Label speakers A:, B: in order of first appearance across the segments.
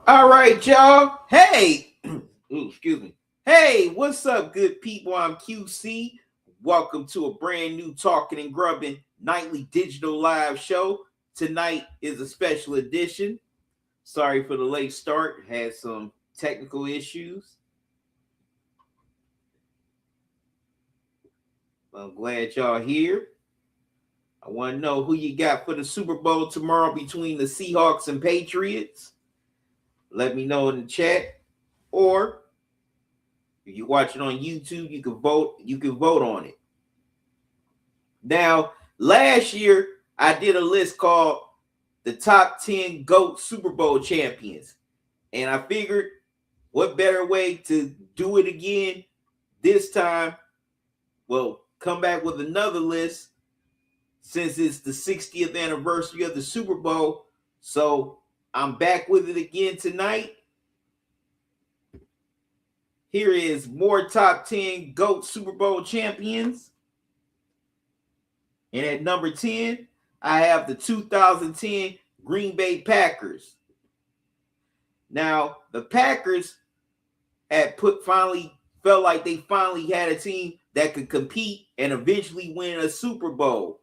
A: All right, y'all. Hey, ooh, excuse me. Hey, what's up, good people? I'm QC. Welcome to a brand new Talking and Grubbing nightly digital live show. Tonight is a special edition. Sorry for the late start. Had some technical issues. I'm glad y'all here. I want to know who you got for the Super Bowl tomorrow between the Seahawks and Patriots. Let me know in the chat. Or if you watch it on YouTube, you can vote. You can vote on it. Now, last year I did a list called the top 10 GOAT Super Bowl champions, and I figured what better way to do it again this time? Well, come back with another list since it's the 60th anniversary of the Super Bowl. So I'm back with it again tonight. Here is more top 10 GOAT Super Bowl champions. And at number 10, I have the 2010 Green Bay Packers. Now, the Packers finally felt like they finally had a team that could compete and eventually win a Super Bowl.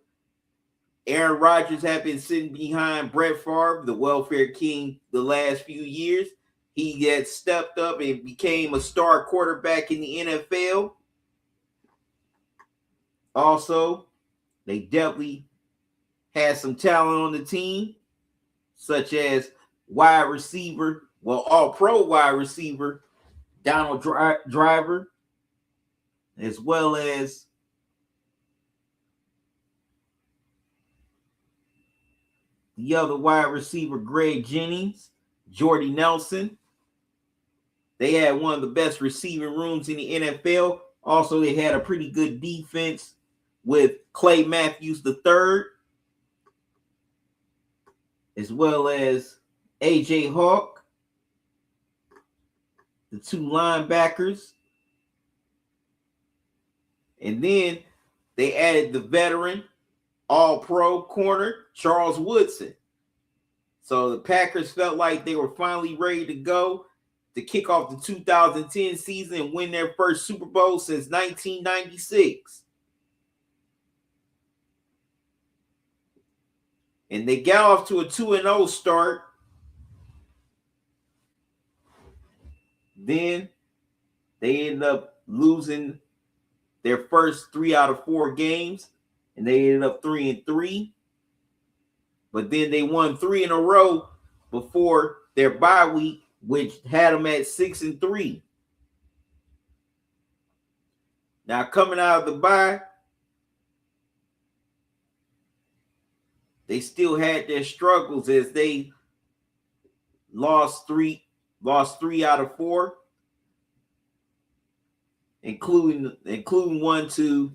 A: Aaron Rodgers had been sitting behind Brett Favre, the welfare king, the last few years. He had stepped up and became a star quarterback in the NFL. Also, they definitely had some talent on the team, such as all-pro wide receiver, Donald Driver, as well as the other wide receiver, Greg Jennings, Jordy Nelson. They had one of the best receiving rooms in the NFL. Also, they had a pretty good defense with Clay Matthews III, as well as A.J. Hawk, the two linebackers. And then they added the veteran all-pro corner, Charles Woodson. So the Packers felt like they were finally ready to go to kick off the 2010 season and win their first Super Bowl since 1996. And they got off to a 2-0 start. Then they ended up losing their first 3 out of 4 games, and they ended up 3-3. But then they won 3 in a row before their bye week, which had them at 6-3. Now, coming out of the bye, they still had their struggles as they lost three out of 4, including one to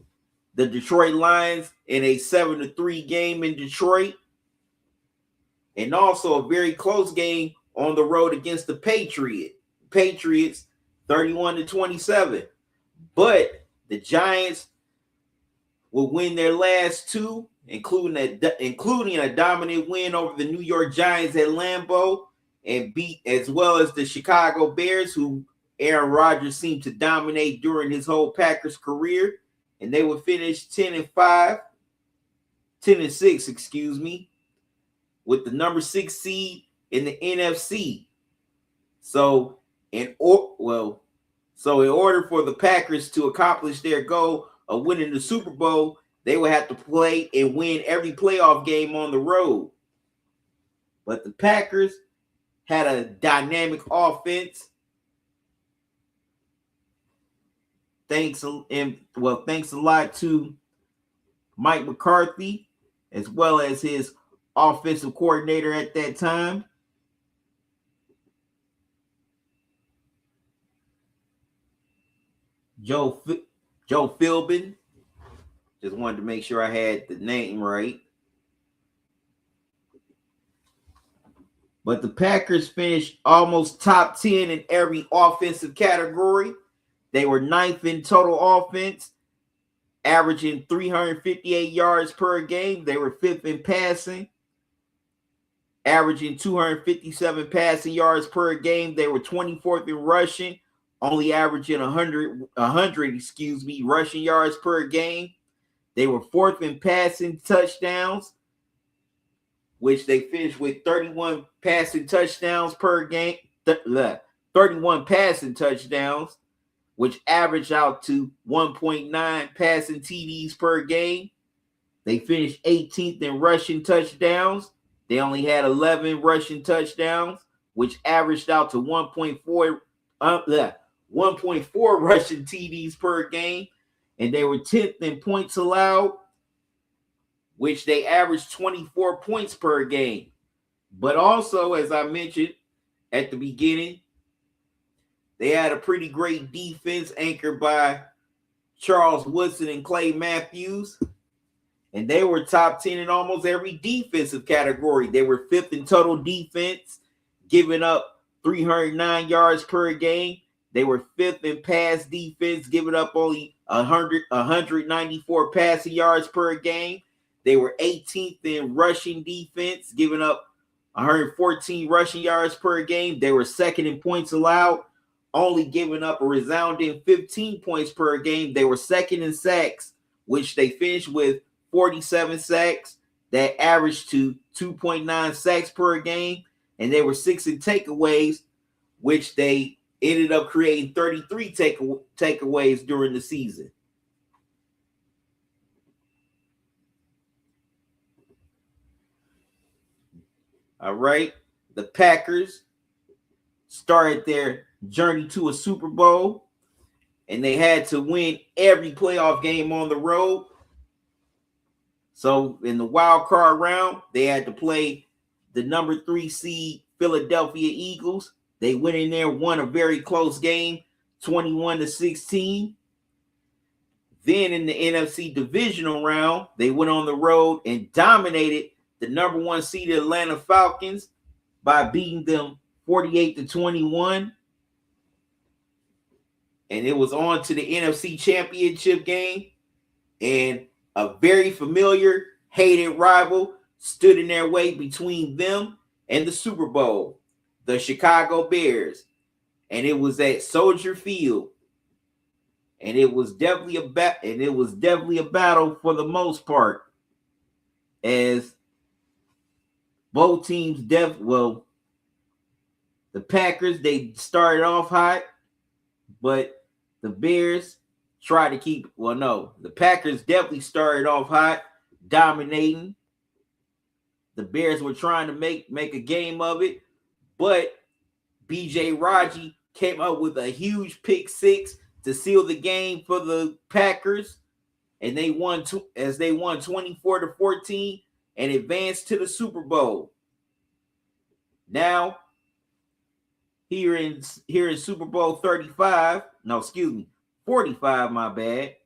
A: the Detroit Lions in a 7-3 game in Detroit, and also a very close game on the road against the Patriots, 31-27. But the Giants will win their last 2, including a dominant win over the New York Giants at Lambeau, and beat as well as the Chicago Bears, who Aaron Rodgers seemed to dominate during his whole Packers career. And they would finish 10-6, with the number 6 seed in the NFC. So in order for the Packers to accomplish their goal of winning the Super Bowl, they would have to play and win every playoff game on the road. But the Packers had a dynamic offense. Thanks a lot to Mike McCarthy, as well as his offensive coordinator at that time, Joe Philbin. Just wanted to make sure I had the name right. But the Packers finished almost top 10 in every offensive category. They were 9th in total offense, averaging 358 yards per game. They were 5th in passing. averaging 257 passing yards per game. They were 24th in rushing, only averaging 100 rushing yards per game. They were 4th in passing touchdowns, which they finished with 31 passing touchdowns per game. 31 passing touchdowns, which averaged out to 1.9 passing TDs per game. They finished 18th in rushing touchdowns. They only had 11 rushing touchdowns, which averaged out to 1.4 rushing TDs per game. And they were 10th in points allowed, which they averaged 24 points per game. But also, as I mentioned at the beginning, they had a pretty great defense anchored by Charles Woodson and Clay Matthews. And they were top 10 in almost every defensive category. They were 5th in total defense, giving up 309 yards per game. They were 5th in pass defense, giving up only 194 passing yards per game. They were 18th in rushing defense, giving up 114 rushing yards per game. They were 2nd in points allowed, only giving up a resounding 15 points per game. They were 2nd in sacks, which they finished with 47 sacks. That averaged to 2.9 sacks per game. And they were 6th in takeaways, which they ended up creating 33 takeaways during the season. All right. The Packers started their journey to a Super Bowl, and they had to win every playoff game on the road. So in the wild card round, they had to play the number 3 seed Philadelphia Eagles. They went in there, won a very close game, 21-16. Then in the NFC divisional round, they went on the road and dominated the number 1 seeded Atlanta Falcons by beating them 48-21. And it was on to the NFC Championship game. And a very familiar, hated rival stood in their way between them and the Super Bowl, the Chicago Bears. And it was at Soldier Field. And it was definitely a battle for the most part, as both teams the Packers, they started off hot, but the Bears tried to the Packers definitely started off hot, dominating. The Bears were trying to make a game of it, but BJ Raji came up with a huge pick six to seal the game for the Packers, and they won 24-14 and advanced to the Super Bowl. Now, here in Super Bowl 45, 45, my bad.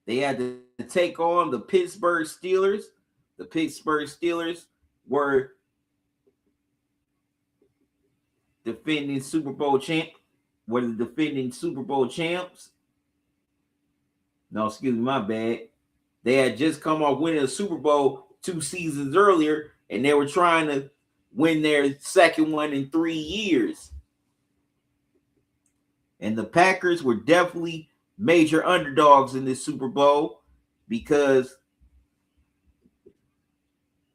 A: They had to take on the Pittsburgh Steelers. The Pittsburgh Steelers were the defending Super Bowl champs. My bad. They had just come off winning a Super Bowl 2 seasons earlier, and they were trying to win their second one in 3 years. And the Packers were definitely major underdogs in this Super Bowl because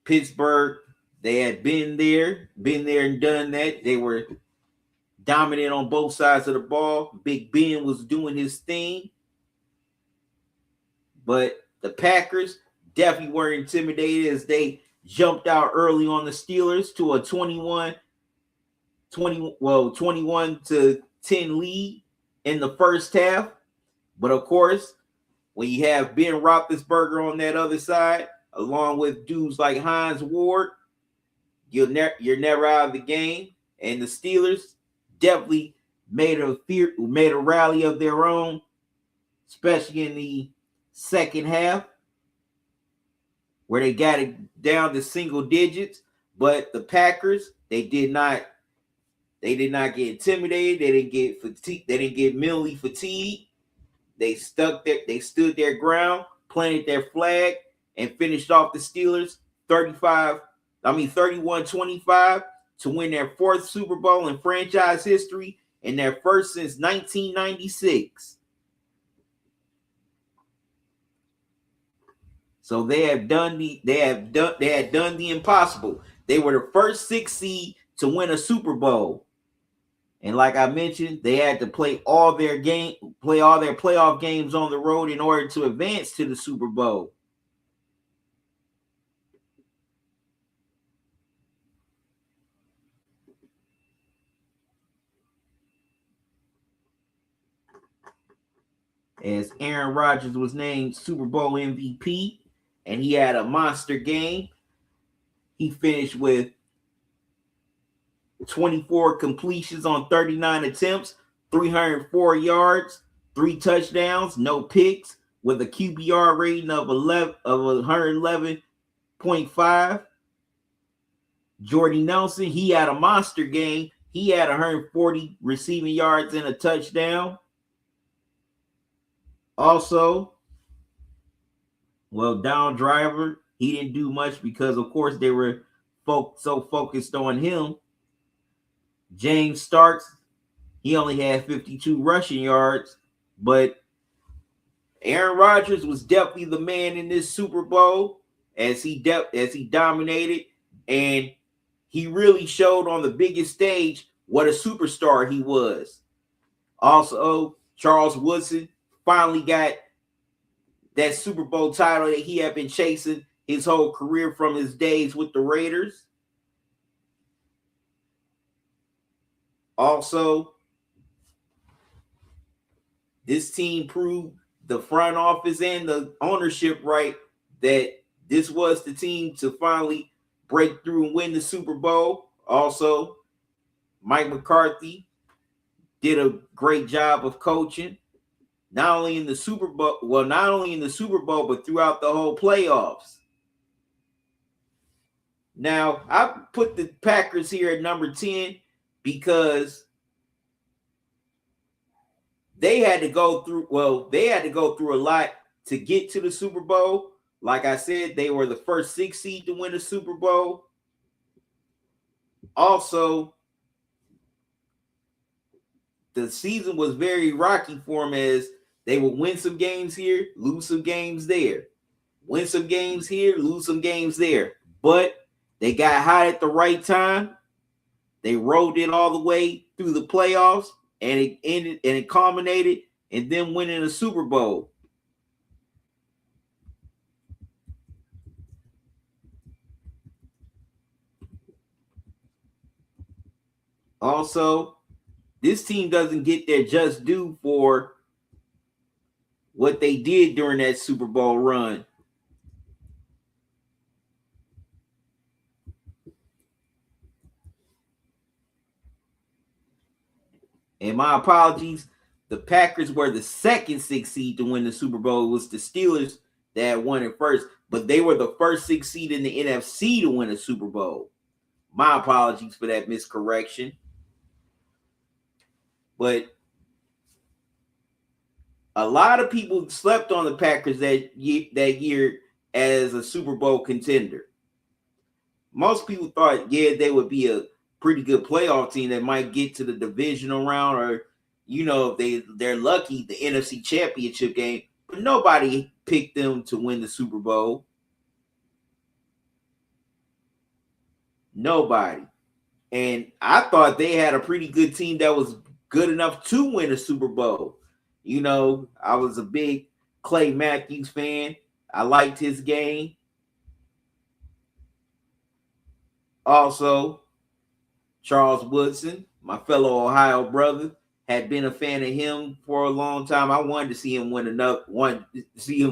A: Pittsburgh, they had been there and done that. They were dominant on both sides of the ball. Big Ben was doing his thing. But the Packers definitely were intimidated as they jumped out early on the Steelers to a 21-10 lead in the first half. But of course, when you have Ben Roethlisberger on that other side, along with dudes like Hines Ward, you're never out of the game. And the Steelers definitely made a rally of their own, especially in the second half, where they got it down to single digits. But the Packers, they did not They did not get intimidated. They didn't get fatigued. They didn't get mentally fatigued. They stood their ground, planted their flag, and finished off the Steelers 31-25 to win their fourth Super Bowl in franchise history and their first since 1996. So they had done the impossible. They were the first 6 seed to win a Super Bowl. And like I mentioned, they had to play all their playoff games on the road in order to advance to the Super Bowl. As Aaron Rodgers was named Super Bowl MVP, and he had a monster game. He finished with 24 completions on 39 attempts, 304 yards, 3 touchdowns, no picks, with a QBR rating of 111.5. Jordy Nelson, he had a monster game. He had 140 receiving yards and a touchdown. Also, Down Driver, he didn't do much because, of course, they were so focused on him. James Starks, he only had 52 rushing yards, but Aaron Rodgers was definitely the man in this Super Bowl as he dominated, and he really showed on the biggest stage what a superstar he was. Also, Charles Woodson finally got that Super Bowl title that he had been chasing his whole career from his days with the Raiders. Also, this team proved the front office and the ownership right that this was the team to finally break through and win the Super Bowl. Also, Mike McCarthy did a great job of coaching, not only in the Super Bowl, but throughout the whole playoffs. Now, I put the Packers here at number 10 because they had to go through a lot to get to the Super Bowl. Like I said, they were the first 6 seed to win the Super Bowl. Also, the season was very rocky for them as they would win some games here, lose some games there. Win some games here, lose some games there. But they got hot at the right time. They rode it all the way through the playoffs, and it culminated in them winning a Super Bowl. Also, this team doesn't get their just due for what they did during that Super Bowl run. And my apologies, the Packers were the second 6 seed to win the Super Bowl. It was the Steelers that won it first, but they were the first 6 seed in the NFC to win a Super Bowl. My apologies for that miscorrection. But a lot of people slept on the Packers that year as a Super Bowl contender. Most people thought, they would be a pretty good playoff team that might get to the divisional round, or if they're lucky, the NFC Championship game. But nobody picked them to win the Super Bowl. Nobody. And I thought they had a pretty good team that was good enough to win a Super Bowl. I was a big Clay Matthews fan. I liked his game. Also, Charles Woodson, my fellow Ohio brother, had been a fan of him for a long time. I wanted to see him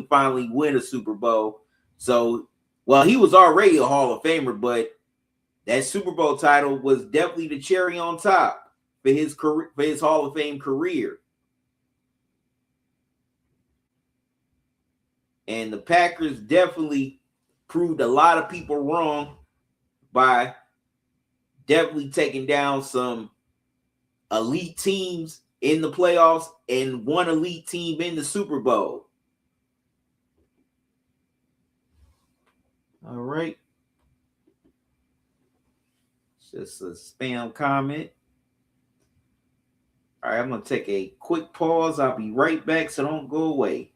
A: finally win a Super Bowl. So, he was already a Hall of Famer, but that Super Bowl title was definitely the cherry on top for his career, for his Hall of Fame career. And the Packers definitely proved a lot of people wrong by definitely taking down some elite teams in the playoffs and one elite team in the Super Bowl. All right. Just a spam comment. All right, I'm going to take a quick pause. I'll be right back, so don't go away.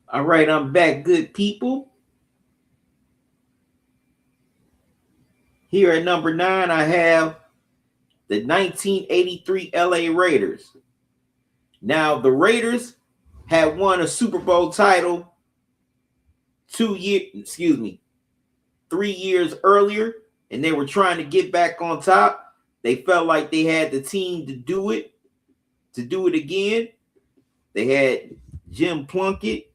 A: All right, I'm back, good people. Here at number 9, I have the 1983 LA Raiders. Now, the Raiders had won a Super Bowl title 3 years earlier, and they were trying to get back on top. They felt like they had the team to do it again. They had Jim Plunkett.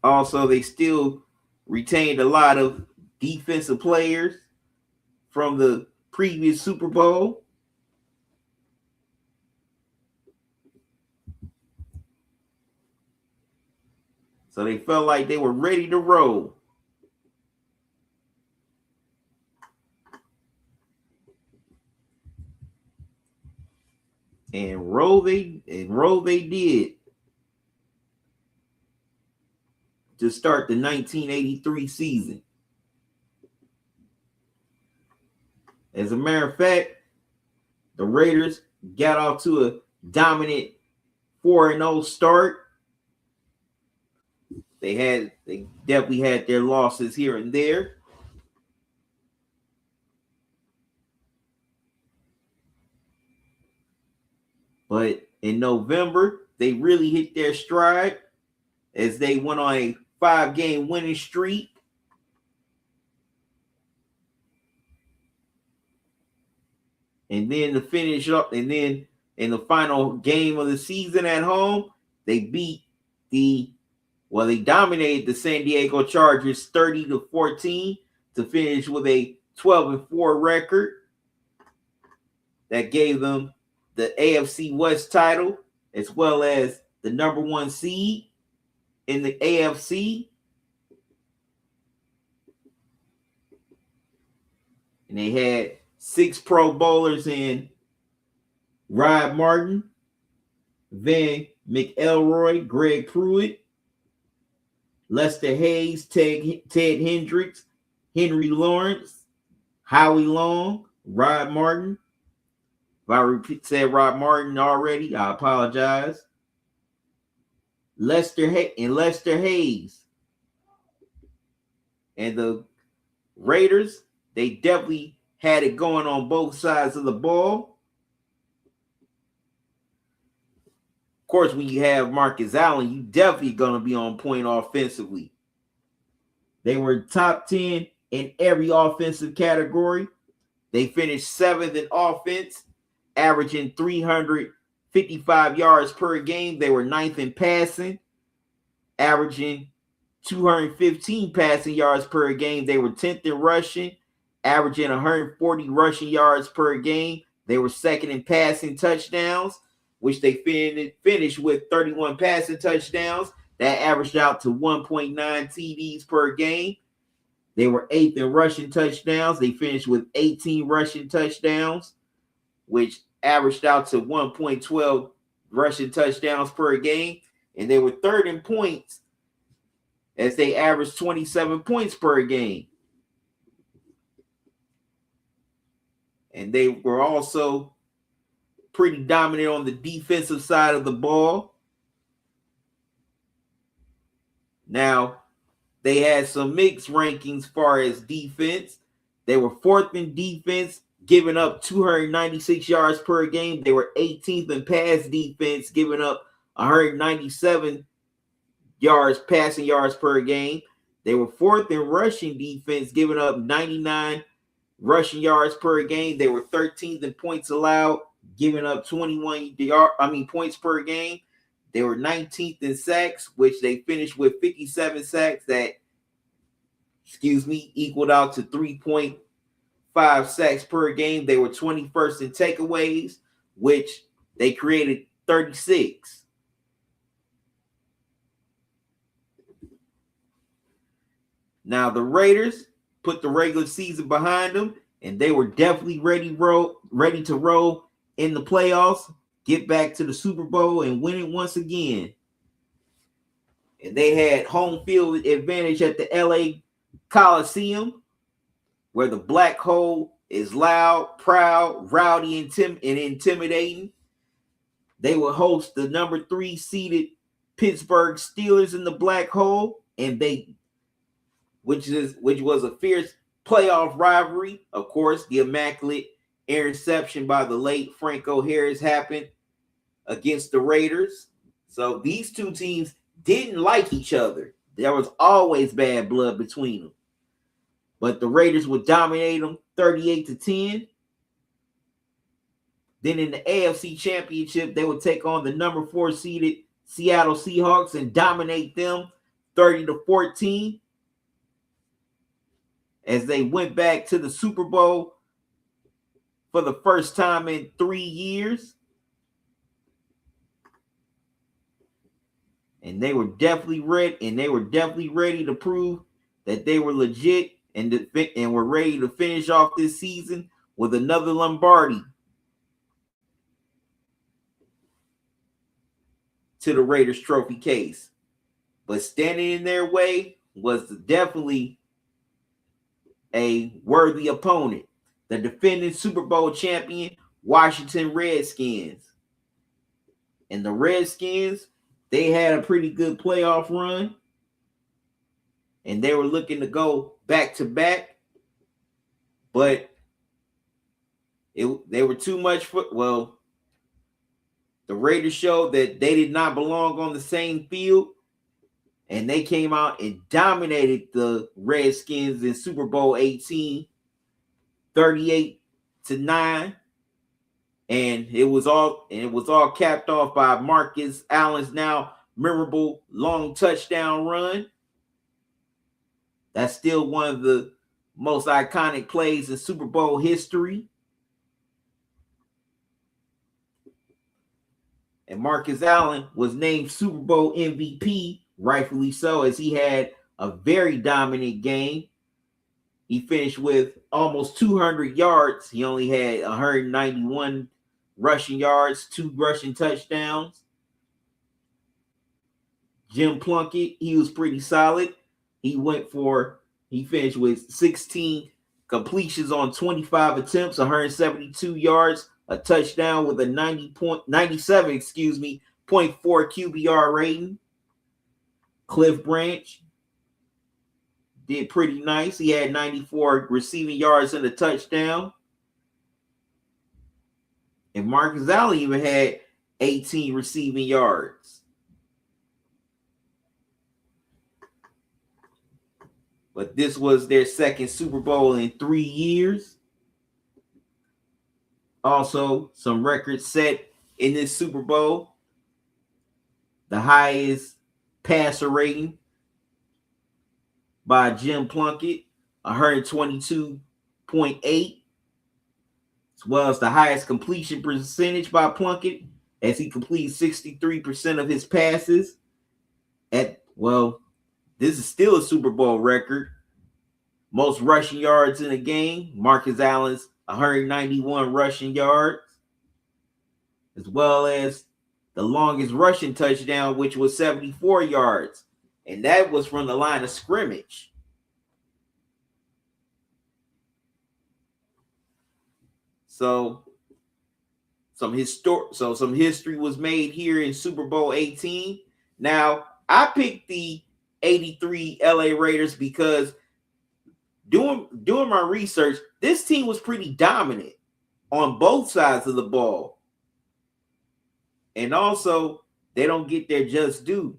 A: Also, they still retained a lot of defensive players from the previous Super Bowl. So they felt like they were ready to roll. And roll they did to start the 1983 season. As a matter of fact, the Raiders got off to a dominant 4-0 start. They definitely had their losses here and there. But in November, they really hit their stride as they went on a 5-game winning streak. And then to finish up, and then in the final game of the season at home, they dominated the San Diego Chargers 30-14 to finish with a 12-4 record. That gave them the AFC West title, as well as the number 1 seed in the AFC. And they had 6 Pro Bowlers in Rod Martin, Van McElroy, Greg Pruitt, Lester Hayes, Ted Hendricks, Henry Lawrence, Howie Long, Rod Martin. If I said Rod Martin already, I apologize. Lester Hayes. And the Raiders, they definitely had it going on both sides of the ball. Of course, when you have Marcus Allen, you definitely going to be on point offensively. They were top 10 in every offensive category. They finished 7th in offense, averaging 355 yards per game. They were 9th in passing, averaging 215 passing yards per game. They were 10th in rushing, averaging 140 rushing yards per game. They were 2nd in passing touchdowns, which they finished with 31 passing touchdowns. That averaged out to 1.9 TDs per game. They were 8th in rushing touchdowns. They finished with 18 rushing touchdowns, which averaged out to 1.12 rushing touchdowns per game. And they were 3rd in points, as they averaged 27 points per game. And they were also pretty dominant on the defensive side of the ball. Now, they had some mixed rankings as far as defense. They were 4th in defense, giving up 296 yards per game. They were 18th in pass defense, giving up 197 passing yards per game. They were 4th in rushing defense, giving up 99 rushing yards per game. They were 13th in points allowed, giving up 21 points per game. They were 19th in sacks, which they finished with 57 sacks that, equaled out to 3.5 sacks per game. They were 21st in takeaways, which they created 36. Now, the Raiders put the regular season behind them, and they were definitely ready to roll in the playoffs, get back to the Super Bowl, and win it once again. And they had home field advantage at the LA Coliseum, where the Black Hole is loud, proud, rowdy, and intimidating. They would host the number 3 seeded Pittsburgh Steelers in the black hole, and which was a fierce playoff rivalry. Of course, the immaculate interception by the late Franco Harris happened against the Raiders. So these two teams didn't like each other. There was always bad blood between them. But the Raiders would dominate them 38-10. Then in the AFC Championship, they would take on the number 4 seeded Seattle Seahawks and dominate them 30-14 as they went back to the Super Bowl for the first time in 3 years. And they were definitely ready to prove that they were legit and were ready to finish off this season with another Lombardi to the Raiders trophy case. But standing in their way was definitely a worthy opponent, the defending Super Bowl champion Washington Redskins. And the Redskins, they had a pretty good playoff run, and they were looking to go back to back, but they were too much for, well, the Raiders showed that they did not belong on the same field, and they came out and dominated the Redskins in Super Bowl 18, 38-9. And it was all capped off by Marcus Allen's now memorable long touchdown run. That's still one of the most iconic plays in Super Bowl history. And Marcus Allen was named Super Bowl MVP, rightfully so, as he had a very dominant game. He finished with almost 200 yards. He only had 191 rushing yards, 2 rushing touchdowns. Jim Plunkett, he was pretty solid. He finished with 16 completions on 25 attempts, 172 yards, a touchdown with a 0.4 QBR rating. Cliff Branch did pretty nice. He had 94 receiving yards and a touchdown. And Marcus Allen even had 18 receiving yards. But this was their second Super Bowl in 3 years. Also, some records set in this Super Bowl. The highest passer rating by Jim Plunkett, 122.8. As well as the highest completion percentage by Plunkett, as he completed 63% of his passes. This is still a Super Bowl record. Most rushing yards in a game, Marcus Allen's 191 rushing yards, as well as the longest rushing touchdown, which was 74 yards. And that was from the line of scrimmage. So some history was made here in Super Bowl 18. Now, I picked the 83 LA Raiders because doing my research, this team was pretty dominant on both sides of the ball. And also, they don't get their just due.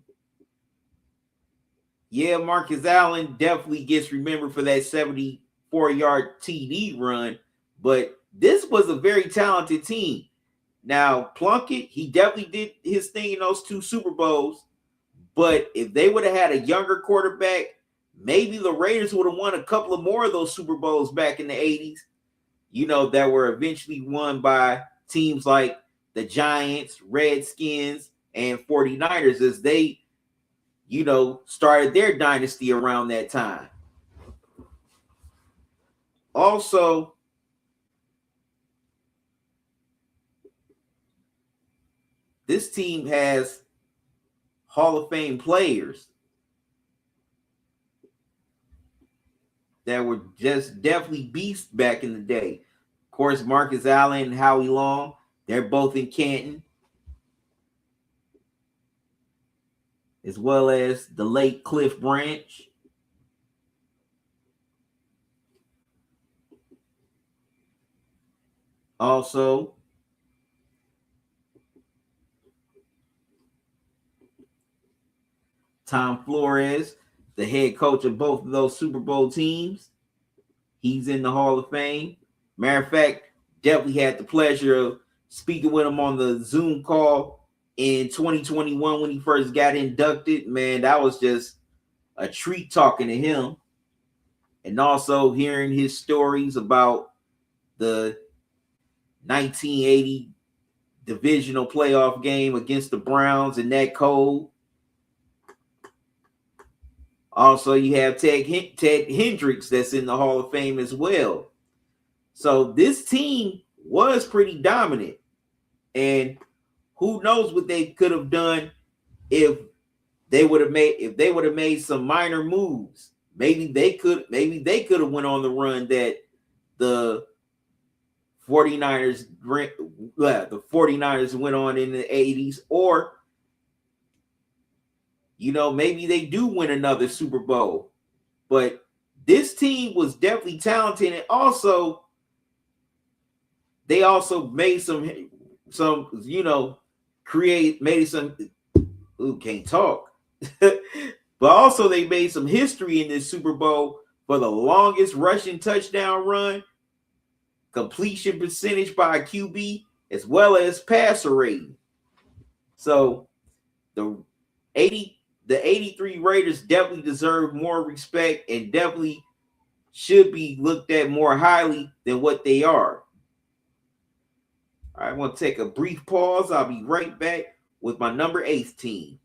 A: Yeah, Marcus Allen definitely gets remembered for that 74-yard TD run, but this was a very talented team. Now, Plunkett, he definitely did his thing in those 2 Super Bowls, but if they would have had a younger quarterback, maybe the Raiders would have won a couple of more of those Super Bowls back in the 80s, that were eventually won by teams like the Giants, Redskins, and 49ers as they, started their dynasty around that time. Also, this team has Hall of Fame players that were just definitely beasts back in the day. Of course, Marcus Allen and Howie Long, they're both in Canton. as well as the late Cliff Branch. Also, Tom Flores, the head coach of both of those Super Bowl teams. He's in the Hall of Fame. Matter of fact, definitely had the pleasure of speaking with him on the Zoom call in 2021 when he first got inducted. Man, that was just a treat talking to him. And also hearing his stories about the 1980 divisional playoff game against the Browns in that cold. Also, you have Ted Hendricks that's in the Hall of Fame as well. So this team was pretty dominant. And who knows what they could have done if they would have made some minor moves. Maybe they could have went on the run that the 49ers went on in the 80s, or maybe they do win another Super Bowl. But this team was definitely talented, and also they also made some made some can't talk. But also they made some history in this Super Bowl for the longest rushing touchdown run, completion percentage by a QB, as well as passer rating. So the 83 Raiders definitely deserve more respect and definitely should be looked at more highly than what they are. I want to take a brief pause. I'll be right back with my number 8 team.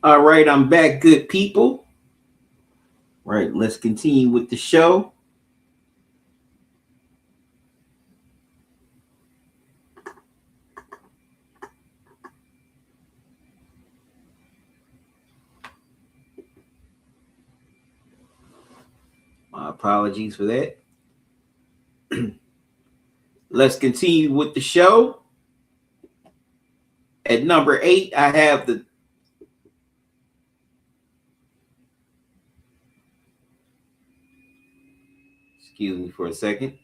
A: All right, I'm back, good people. Right, let's continue with the show. My apologies for that. Let's continue with the show. At number 8, I have the excuse me for a second.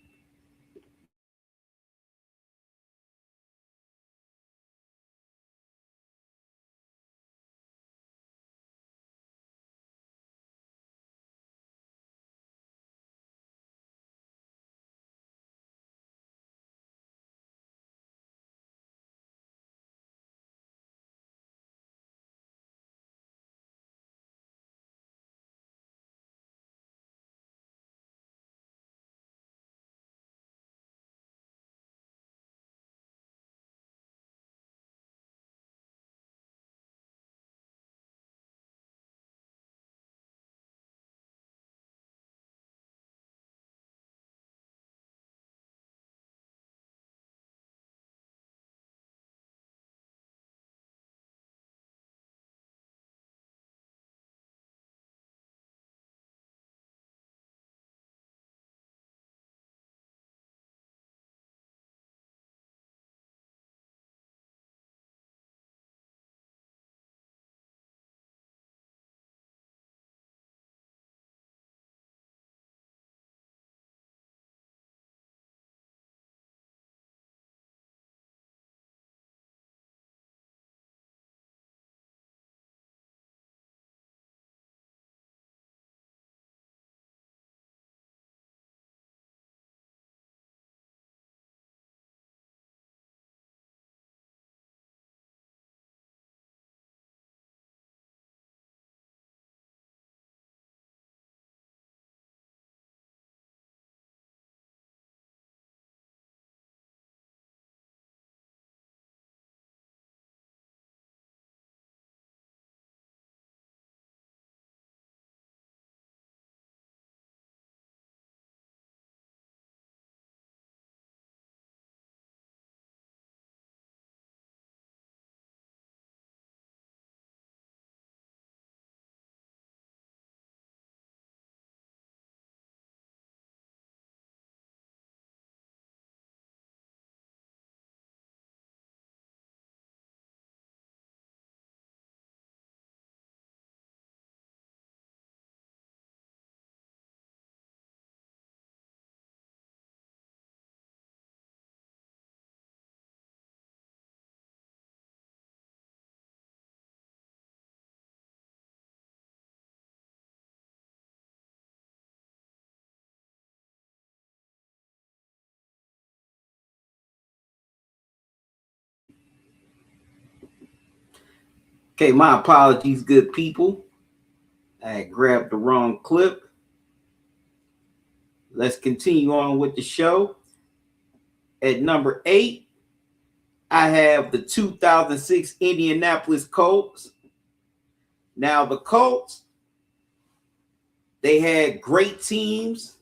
A: Okay, my apologies, good people. I grabbed the wrong clip. Let's continue on with the show. At number 8, I have the 2006 Indianapolis Colts. Now, the Colts, they had great teams.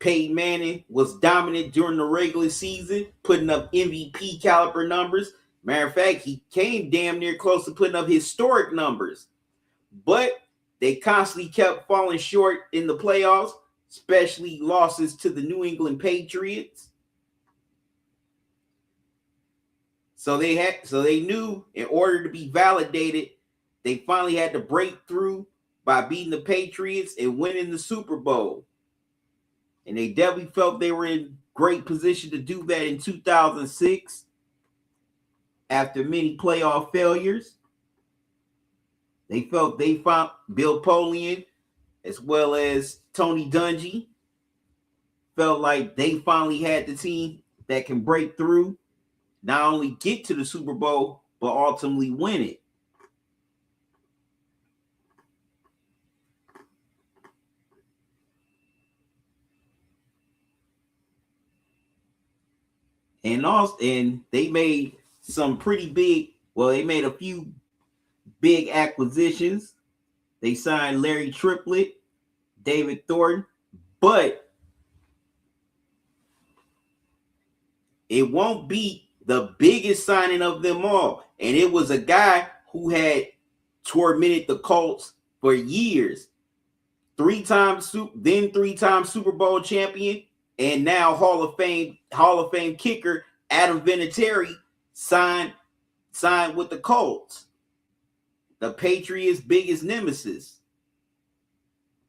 A: Peyton Manning was dominant during the regular season, putting up MVP caliber numbers. Matter of fact, he came damn near close to putting up historic numbers. But they constantly kept falling short in the playoffs, especially losses to the New England Patriots. So they knew in order to be validated, they finally had to break through by beating the Patriots and winning the Super Bowl. And they definitely felt they were in great position to do that in 2006 after many playoff failures. They felt they found Bill Polian as well as Tony Dungy felt like they finally had the team that can break through, not only get to the Super Bowl, but ultimately win it. And they made some pretty big, well, they made a few big acquisitions. They signed Larry Triplett, David Thornton, but it won't be the biggest signing of them all. And it was a guy who had tormented the Colts for years. Three-time Super Bowl champion, and now Hall of Fame kicker Adam Vinatieri signed with the Colts, the Patriots' biggest nemesis.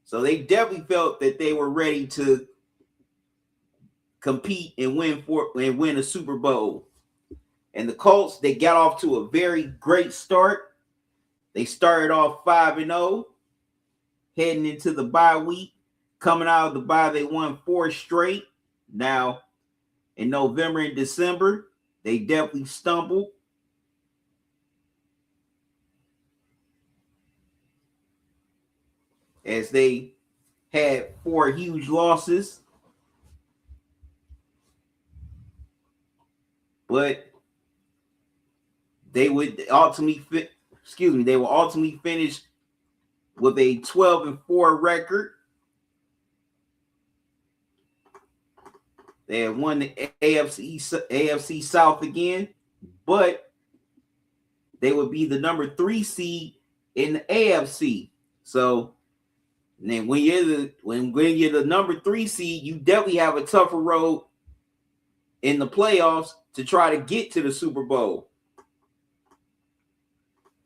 A: So they definitely felt that they were ready to compete and win a Super Bowl. And the Colts, they got off to a very great start. They started off 5-0, heading into the bye week. Coming out of the bye, they won 4 straight. Now, in November and December, they definitely stumbled. As they had 4 huge losses. But they would ultimately finish with a 12-4 record. They had won the AFC South again, but they would be the number 3 seed in the AFC. So then when you're the number 3 seed, you definitely have a tougher road in the playoffs to try to get to the Super Bowl.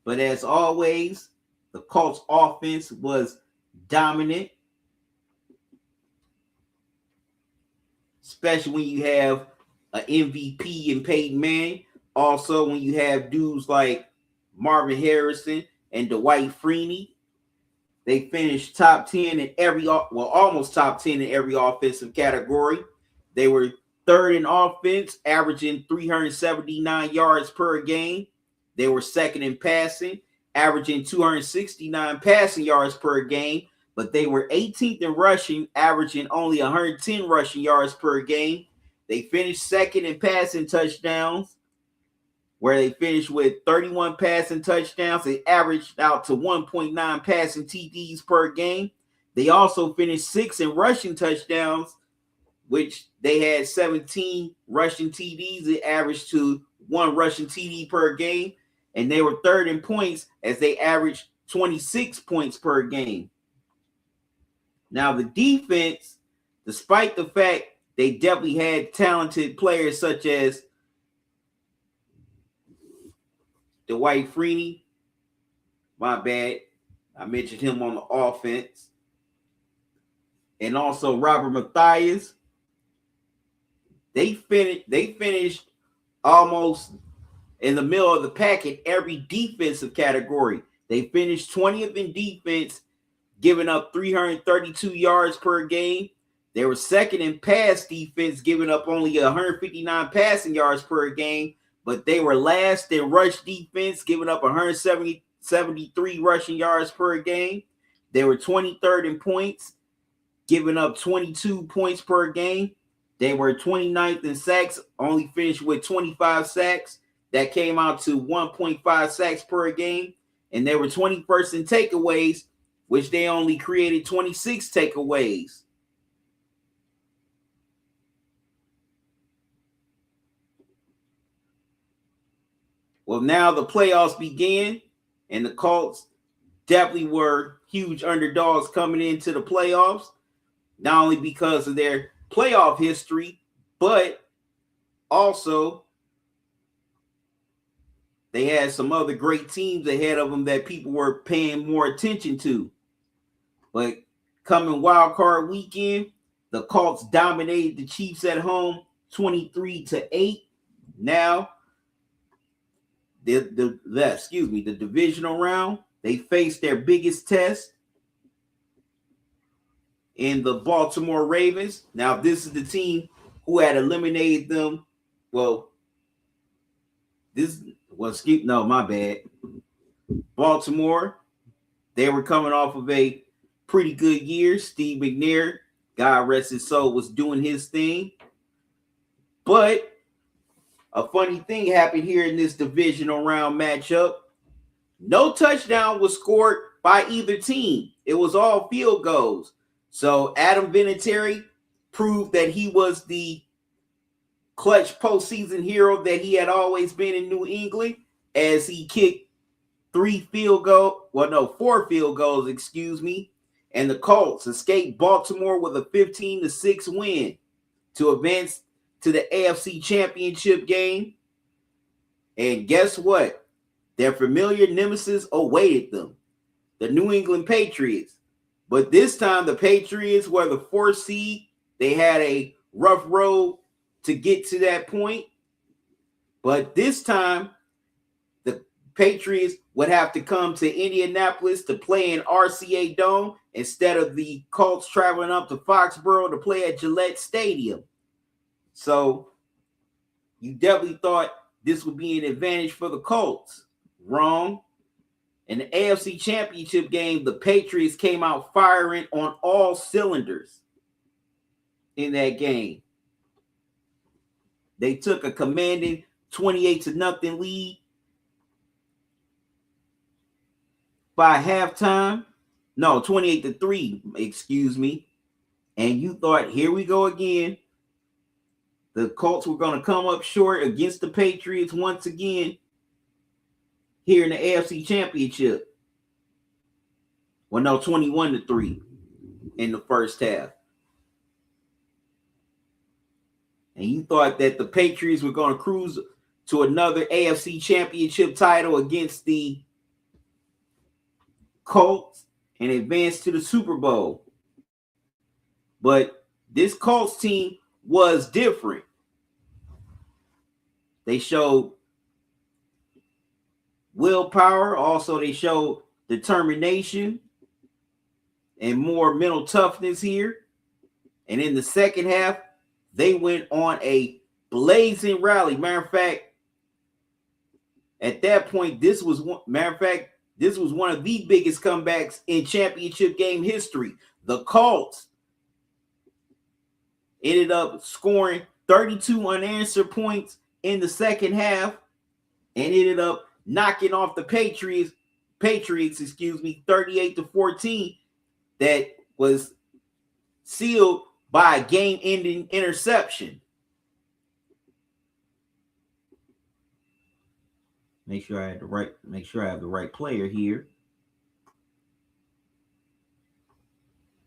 A: But as always, the Colts offense was dominant. Especially when you have an MVP in Peyton Manning. Also, when you have dudes like Marvin Harrison and Dwight Freeney. They finished top 10 in almost top 10 in every offensive category. They were 3rd in offense, averaging 379 yards per game. They were 2nd in passing, averaging 269 passing yards per game. But they were 18th in rushing, averaging only 110 rushing yards per game. They finished 2nd in passing touchdowns, where they finished with 31 passing touchdowns. They averaged out to 1.9 passing TDs per game. They also finished 6th in rushing touchdowns, which they had 17 rushing TDs. It averaged to 1 rushing TD per game. And they were 3rd in points as they averaged 26 points per game. Now, the defense, despite the fact they definitely had talented players such as Dwight Freeney, my bad, I mentioned him on the offense, and also Robert Matthias, they finished almost in the middle of the pack in every defensive category. They finished 20th in defense, giving up 332 yards per game. They were 2nd in pass defense, giving up only 159 passing yards per game. But they were last in rush defense, giving up 173 rushing yards per game. They were 23rd in points, giving up 22 points per game. They were 29th in sacks, only finished with 25 sacks. That came out to 1.5 sacks per game. And they were 21st in takeaways, which they only created 26 takeaways. Well, now the playoffs begin, and the Colts definitely were huge underdogs coming into the playoffs, not only because of their playoff history, but also they had some other great teams ahead of them that people were paying more attention to. But coming wild card weekend, the Colts dominated the Chiefs at home 23-8. Now, the divisional round, they faced their biggest test in the Baltimore Ravens. Now, this is the team who had eliminated them. My bad. Baltimore, they were coming off of a pretty good year. Steve McNair, God rest his soul, was doing his thing. But a funny thing happened here in this divisional round matchup. No touchdown was scored by either team. It was all field goals. So Adam Vinatieri proved that he was the clutch postseason hero that he had always been in New England, as he kicked four field goals, and the Colts escaped Baltimore with a 15-6 win to advance to the AFC Championship game. And guess what? Their familiar nemesis awaited them, the New England Patriots. But this time, the Patriots were the 4th seed. They had a rough road to get to that point. But this time, the Patriots would have to come to Indianapolis to play in RCA Dome instead of the Colts traveling up to Foxborough to play at Gillette Stadium. So you definitely thought this would be an advantage for the Colts. Wrong. In the AFC Championship game, the Patriots came out firing on all cylinders in that game. They took a commanding 28-0 lead by halftime. No, 28-3, And you thought, here we go again. The Colts were going to come up short against the Patriots once again here in the AFC Championship. Well, no, 21-3 in the first half. And you thought that the Patriots were going to cruise to another AFC Championship title against the Colts and advance to the Super Bowl. But this Colts team was different. They showed willpower. Also, they showed determination and more mental toughness here. And in the second half, they went on a blazing rally. Matter of fact, at that point, this was one of the biggest comebacks in championship game history. The Colts ended up scoring 32 unanswered points in the second half and ended up knocking off the Patriots, 38-14. That was sealed by a game-ending interception. Make sure I have the right player here.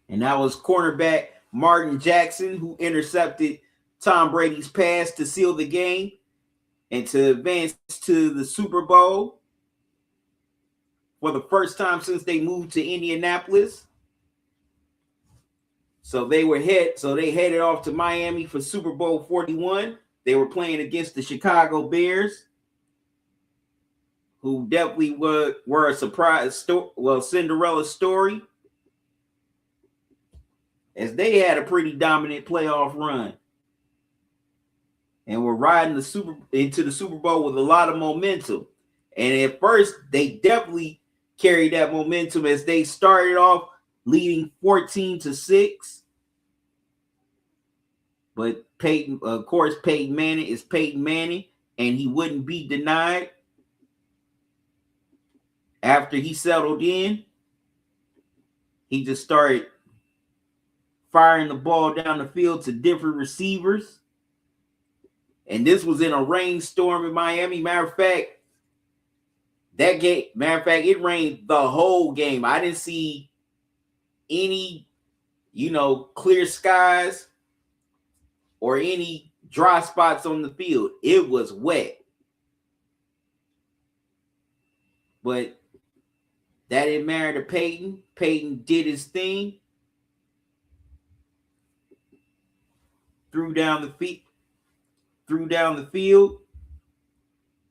A: And that was cornerback Martin Jackson, who intercepted Tom Brady's pass to seal the game and to advance to the Super Bowl for the first time since they moved to Indianapolis. So they headed off to Miami for Super Bowl 41. They were playing against the Chicago Bears, who definitely were a Cinderella story, as they had a pretty dominant playoff run and were riding into the Super Bowl with a lot of momentum. And at first, they definitely carried that momentum as they started off leading 14-6. But Peyton Manning is Peyton Manning, and he wouldn't be denied. After he settled in, he just started firing the ball down the field to different receivers. And this was in a rainstorm in Miami. Matter of fact, it rained the whole game. I didn't see any, clear skies or any dry spots on the field. It was wet. But that didn't matter to Peyton. Peyton did his thing. Threw down the field.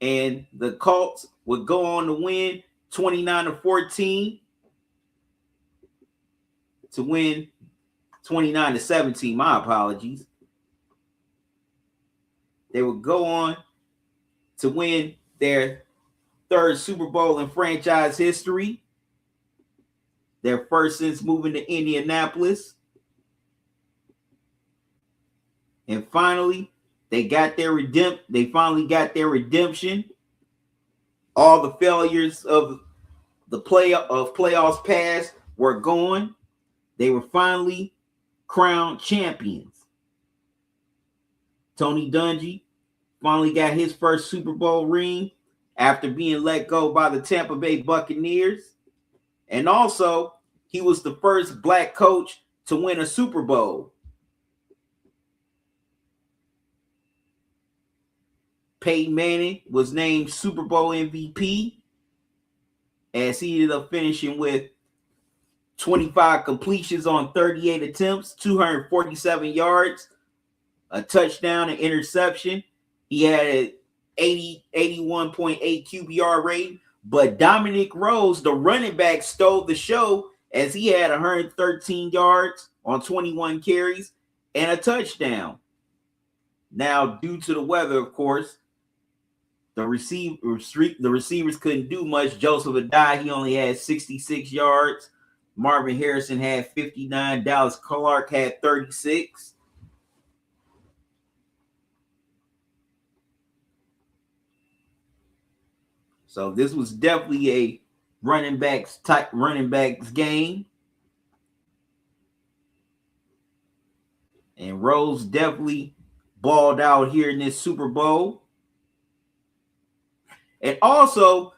A: And the Colts would go on to win 29-14 to win 29-17. My apologies. They would go on to win their third Super Bowl in franchise history, their first since moving to Indianapolis. And finally, they finally got their redemption. All the failures of the playoffs past were gone. They were finally crowned champions. Tony Dungy finally got his first Super Bowl ring after being let go by the Tampa Bay Buccaneers. And also, he was the first black coach to win a Super Bowl. Peyton Manning was named Super Bowl MVP as he ended up finishing with 25 completions on 38 attempts, 247 yards, a touchdown, an interception. He had an 81.8 QBR rating. But Dominic Rose, the running back, stole the show as he had 113 yards on 21 carries and a touchdown. Now, due to the weather, of course, the receivers couldn't do much. Joseph Adai, he only had 66 yards. Marvin Harrison had 59. Dallas Clark had 36. So this was definitely a running backs game. And Rose definitely balled out here in this Super Bowl. And also,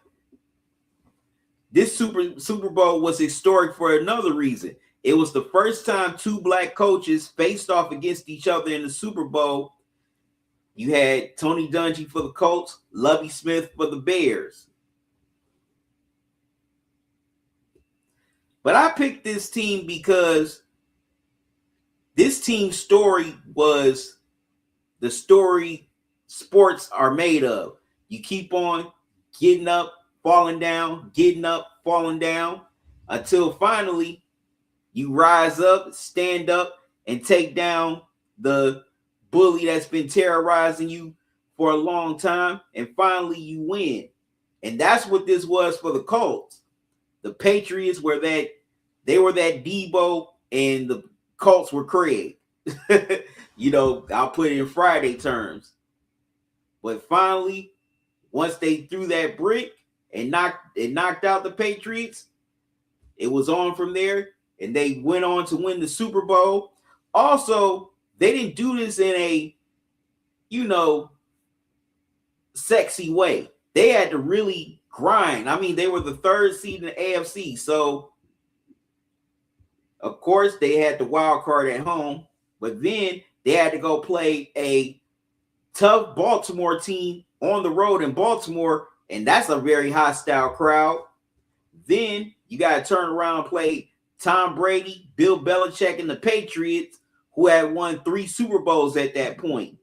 A: this Super Bowl was historic for another reason. It was the first time two black coaches faced off against each other in the Super Bowl. You had Tony Dungy for the Colts, Lovie Smith for the Bears. But I picked this team because this team's story was the story sports are made of. You keep on getting up, falling down, getting up, falling down, until finally you rise up, stand up, and take down the bully that's been terrorizing you for a long time, and finally you win. And that's what this was for the Colts. The Patriots were that Debo, and the Colts were Craig. I'll put it in Friday terms. But finally, once they threw that brick and knocked out the Patriots, it was on from there, and they went on to win the Super Bowl. Also, they didn't do this in a, sexy way. They had to really grind. I mean, they were the third seed in the AFC, so of course they had the wild card at home, but then they had to go play a tough Baltimore team on the road in Baltimore, and that's a very hostile crowd. Then you got to turn around and play Tom Brady, Bill Belichick, and the Patriots, who had won 3 Super Bowls at that point.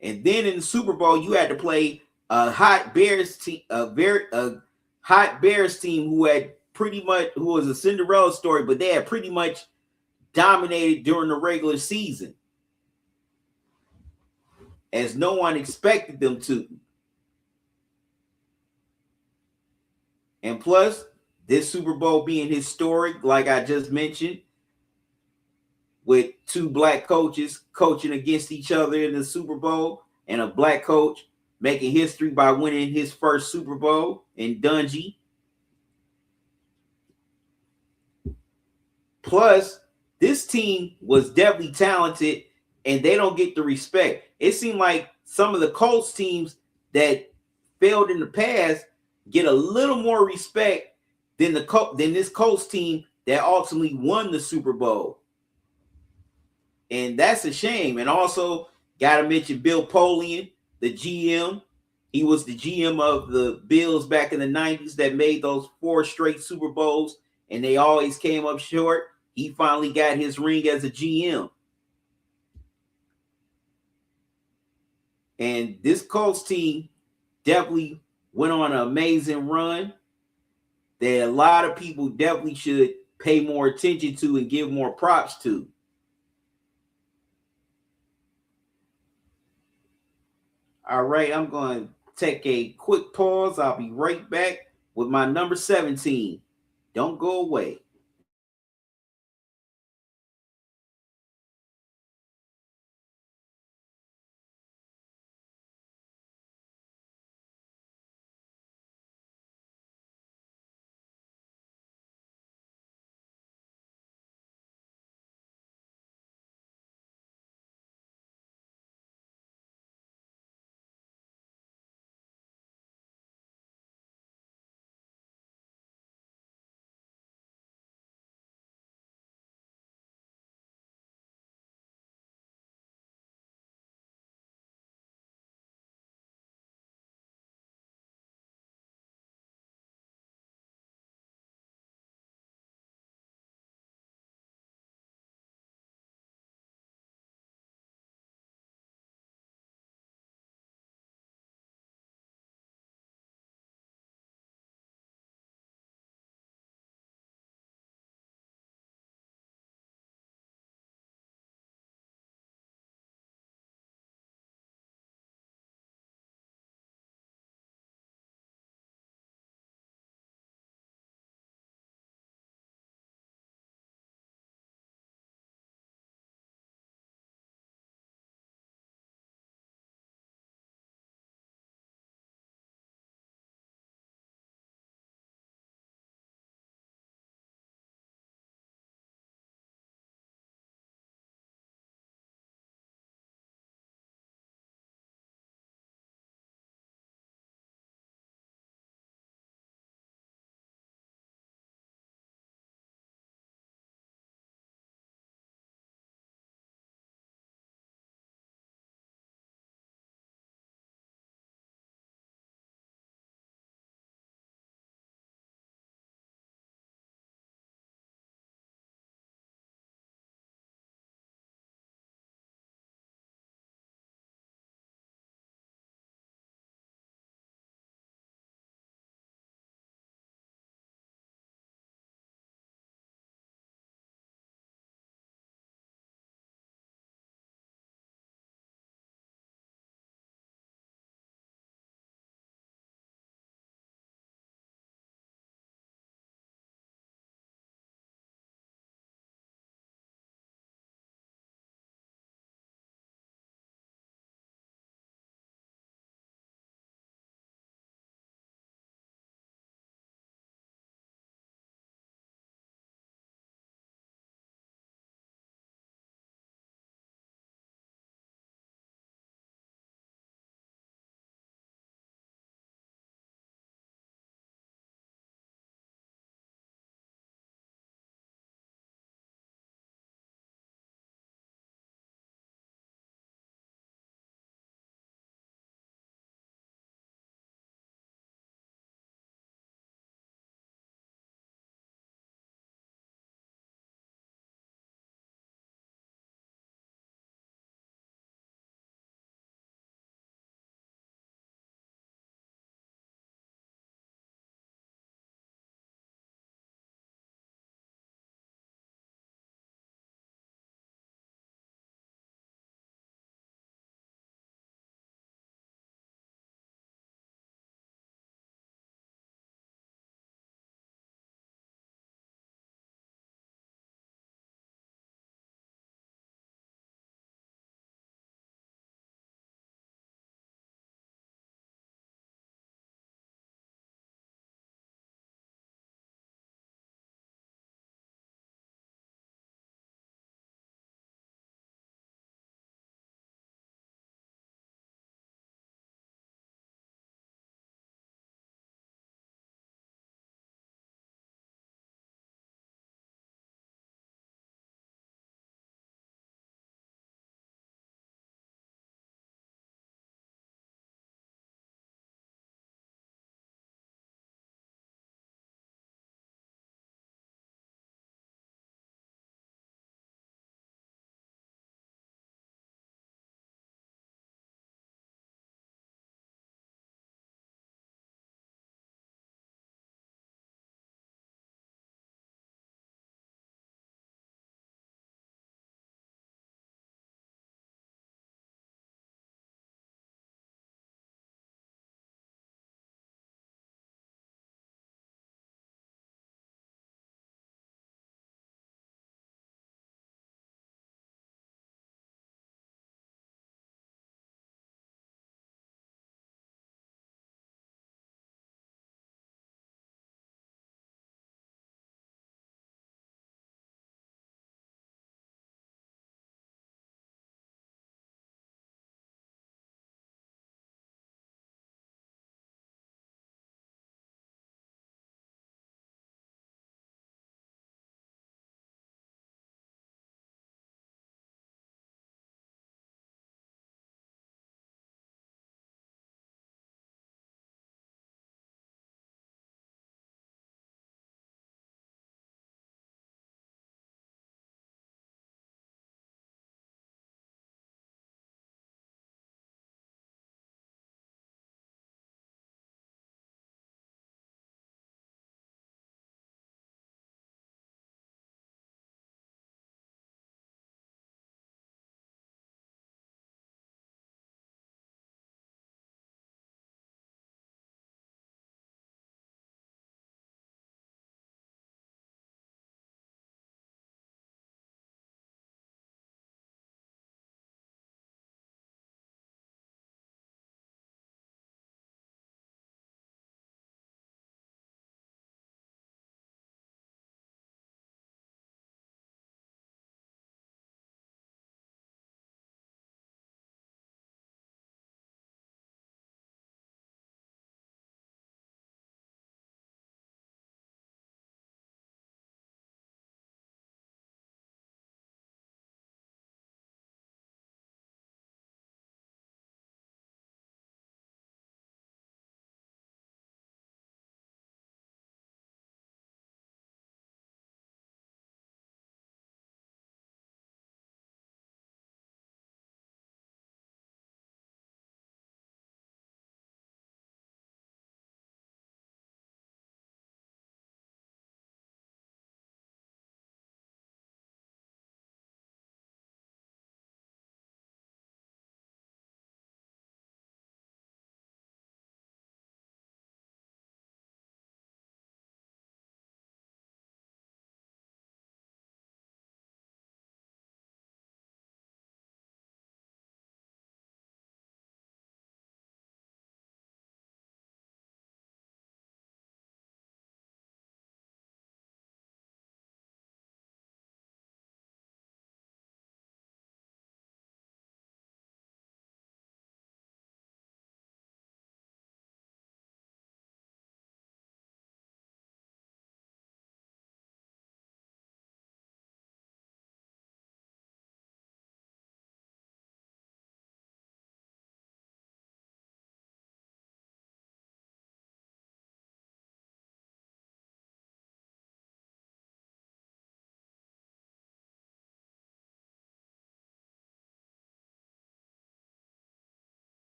A: And then in the Super Bowl, you had to play a hot Bears team, a hot Bears team who was a Cinderella story, but they had pretty much dominated during the regular season, as no one expected them to. And plus, this Super Bowl being historic, like I just mentioned, with 2 black coaches coaching against each other in the Super Bowl, and a black coach making history by winning his first Super Bowl in Dungy. Plus, this team was definitely talented, and they don't get the respect. It seemed like some of the Colts teams that failed in the past get a little more respect than this Colts team that ultimately won the Super Bowl. And that's a shame. And also, got to mention Bill Polian, the GM. He was the GM of the Bills back in the 90s that made those 4 straight Super Bowls, and they always came up short. He finally got his ring as a GM. And this Colts team definitely went on an amazing run that a lot of people definitely should pay more attention to and give more props to. All right, I'm going to take a quick pause. I'll be right back with my number 17. Don't go away.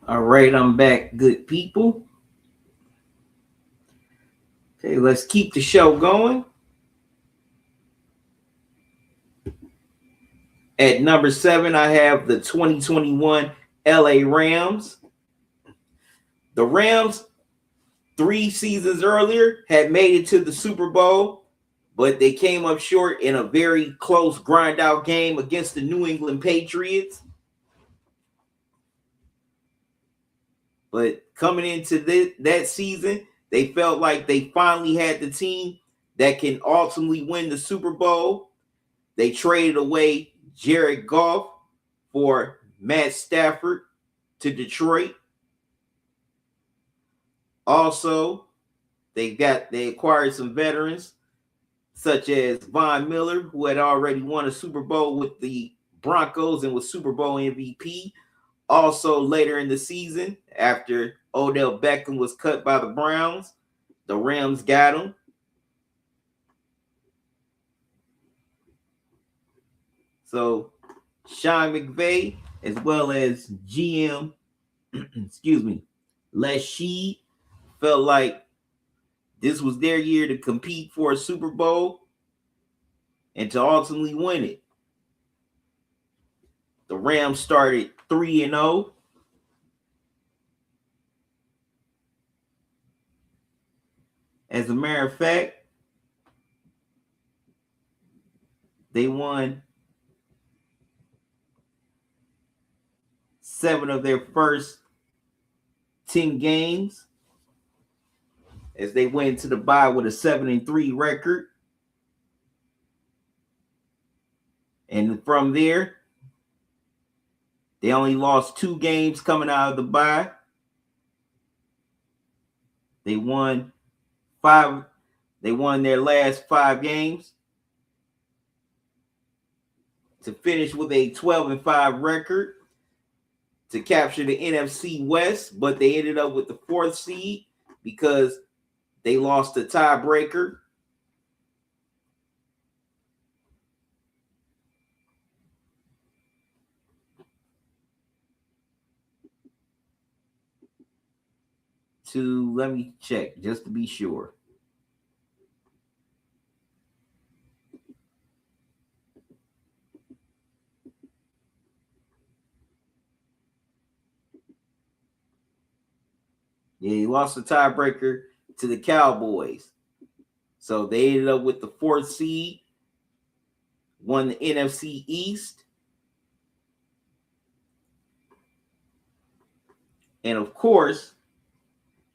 A: All right, I'm back, good people. Okay, let's keep the show going. At number 7, I have the 2021 LA Rams. The Rams, 3 seasons earlier, had made it to the Super Bowl, but they came up short in a very close grind-out game against the New England Patriots. But coming into that season, they felt like they finally had the team that can ultimately win the Super Bowl. They traded away Jared Goff for Matt Stafford to Detroit. Also, they acquired some veterans such as Von Miller, who had already won a Super Bowl with the Broncos and was Super Bowl MVP. Also, later in the season, after Odell Beckham was cut by the Browns, the Rams got him. So, Sean McVay, as well as GM, Les Sheed, felt like this was their year to compete for a Super Bowl and to ultimately win it. The Rams started 3-0. As a matter of fact, they won 7 of their first 10 games as they went into the bye with a 7-3 record. And from there, they only lost 2 games coming out of the bye. They won their last 5 games to finish with a 12-5 record to capture the NFC West, but they ended up with the 4th seed because they lost the tiebreaker. Let me check just to be sure. Yeah, he lost the tiebreaker to the Cowboys. So they ended up with the 4th seed, won the NFC East. And of course,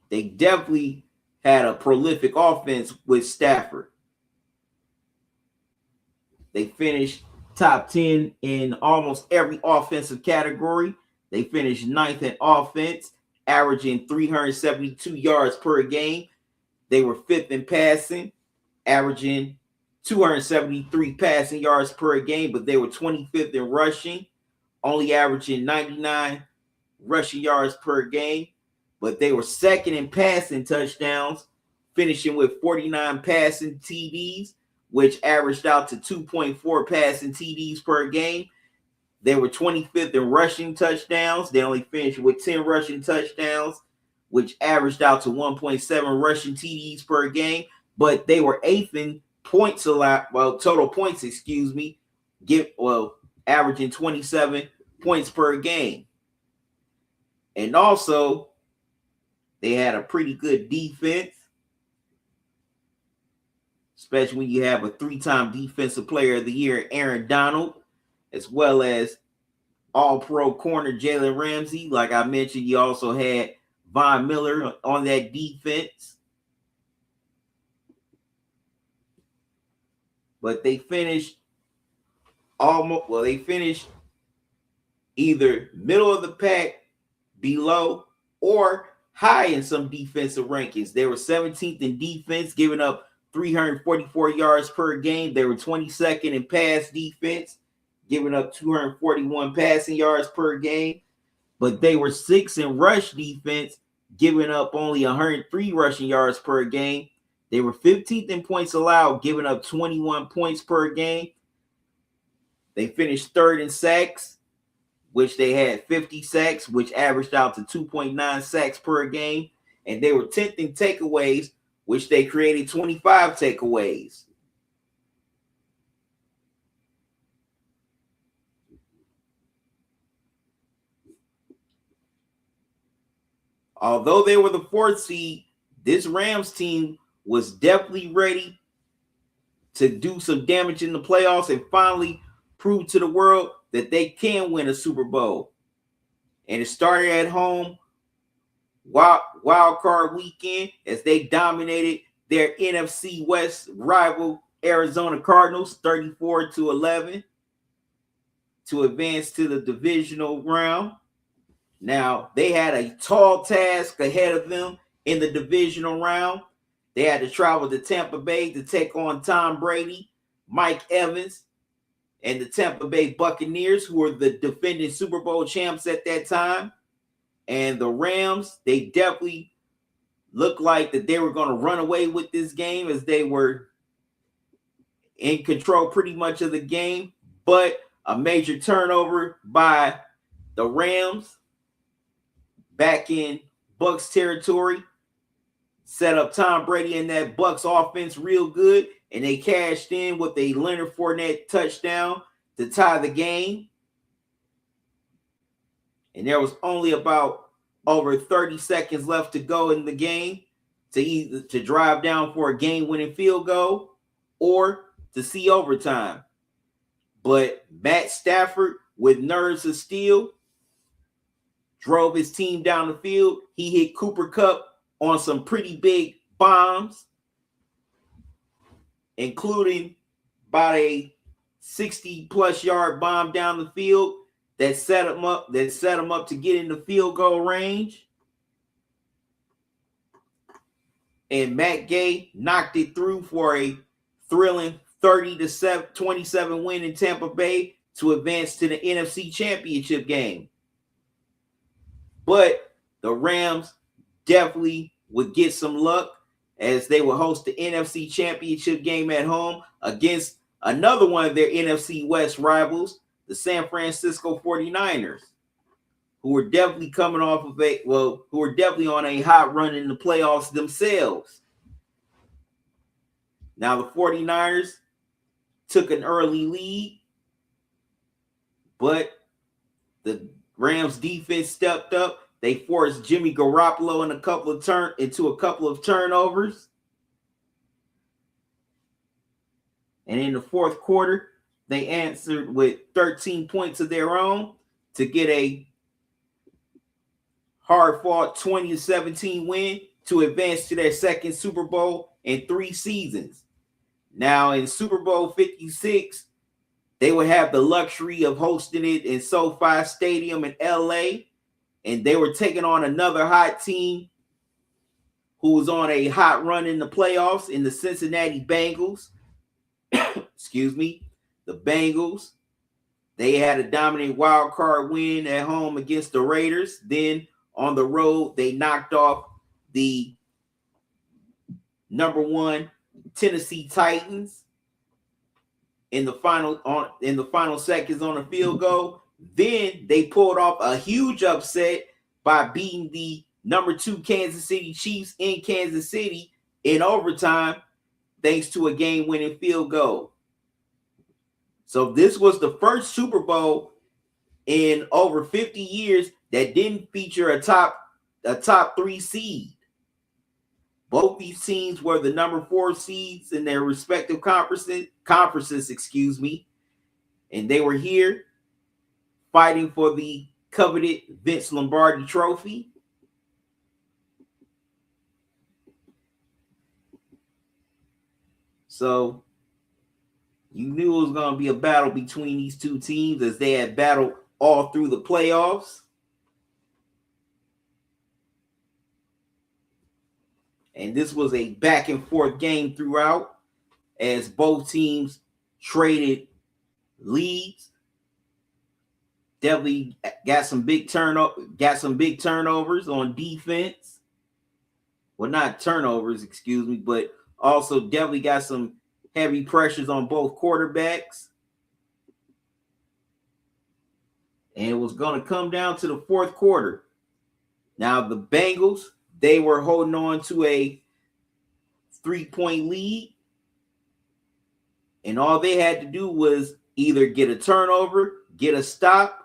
A: they definitely had a prolific offense with Stafford. They finished top 10 in almost every offensive category. They finished 9th in offense, averaging 372 yards per game. They were 5th in passing, averaging 273 passing yards per game, but they were 25th in rushing, only averaging 99 rushing yards per game. But they were 2nd in passing touchdowns, finishing with 49 passing TDs, which averaged out to 2.4 passing TDs per game. They were 25th in rushing touchdowns. They only finished with 10 rushing touchdowns, which averaged out to 1.7 rushing TDs per game. But they were 8th in points allowed, total points, averaging 27 points per game. And also, they had a pretty good defense, especially when you have a 3-time Defensive Player of the Year, Aaron Donald, as well as All-Pro corner Jalen Ramsey. Like I mentioned, you also had Von Miller on that defense. But they finished either middle of the pack, below, or high in some defensive rankings. They were 17th in defense, giving up 344 yards per game. They were 22nd in pass defense, giving up 241 passing yards per game. But they were 6th in rush defense, giving up only 103 rushing yards per game. They were 15th in points allowed, giving up 21 points per game. They finished 3rd in sacks, which they had 50 sacks, which averaged out to 2.9 sacks per game. And they were 10th in takeaways, which they created 25 takeaways. Although they were the 4th seed, this Rams team was definitely ready to do some damage in the playoffs and finally prove to the world that they can win a Super Bowl. And it started at home, wild card weekend, as they dominated their NFC West rival Arizona Cardinals 34-11 to advance to the divisional round. Now, they had a tall task ahead of them in the divisional round. They had to travel to Tampa Bay to take on Tom Brady, Mike Evans, and the Tampa Bay Buccaneers, who were the defending Super Bowl champs at that time. And the Rams, they definitely looked like that they were going to run away with this game, as they were in control pretty much of the game. But a major turnover by the Rams back in Bucs territory set up Tom Brady and that Bucs offense real good, and they cashed in with a Leonard Fournette touchdown to tie the game. And there was only about over 30 seconds left to go in the game to either to drive down for a game-winning field goal or to see overtime. But Matt Stafford, with nerves of steel, drove his team down the field. He hit Cooper Kupp on some pretty big bombs, including about a 60-plus yard bomb down the field that set him up to get in the field goal range. And Matt Gay knocked it through for a thrilling 30-27 win in Tampa Bay to advance to the NFC Championship game. But the Rams definitely would get some luck, as they would host the NFC Championship game at home against another one of their NFC West rivals, the San Francisco 49ers, who were definitely coming off of who were definitely on a hot run in the playoffs themselves. Now the 49ers took an early lead, but the Rams defense stepped up. They forced Jimmy Garoppolo into a couple of turnovers. And in the fourth quarter, they answered with 13 points of their own to get a hard-fought 20-17 win to advance to their second Super Bowl in 3 seasons. Now, in Super Bowl 56, they would have the luxury of hosting it in SoFi Stadium in LA, and they were taking on another hot team who was on a hot run in the playoffs in the Cincinnati Bengals. Excuse me, the Bengals. They had a dominant wild card win at home against the Raiders. Then on the road, they knocked off the number 1 Tennessee Titans in the final seconds on a field goal. Then they pulled off a huge upset by beating the number 2 Kansas City Chiefs in Kansas City in overtime, thanks to a game-winning field goal. So this was the first Super Bowl in over 50 years that didn't feature a top 3 seed. Both these teams were the number 4 seeds in their respective conferences, and they were here fighting for the coveted Vince Lombardi trophy. So you knew it was going to be a battle between these two teams, as they had battled all through the playoffs. And this was a back and forth game throughout, as both teams traded leads. Definitely got some big turnovers on defense. Well, not turnovers, excuse me, but also definitely got some heavy pressures on both quarterbacks. and it was going to come down to the fourth quarter. Now, the Bengals, they were holding on to a 3-point lead, and all they had to do was either get a turnover, get a stop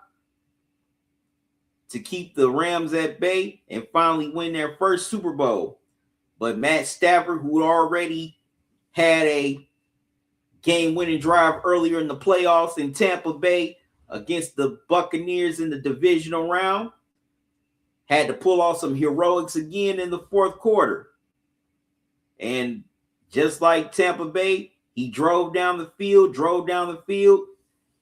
A: to keep the Rams at bay, and finally win their first Super Bowl. But Matt Stafford, who already had a game-winning drive earlier in the playoffs in Tampa Bay against the Buccaneers in the divisional round, had to pull off some heroics again in the fourth quarter. And just like Tampa Bay, he drove down the field.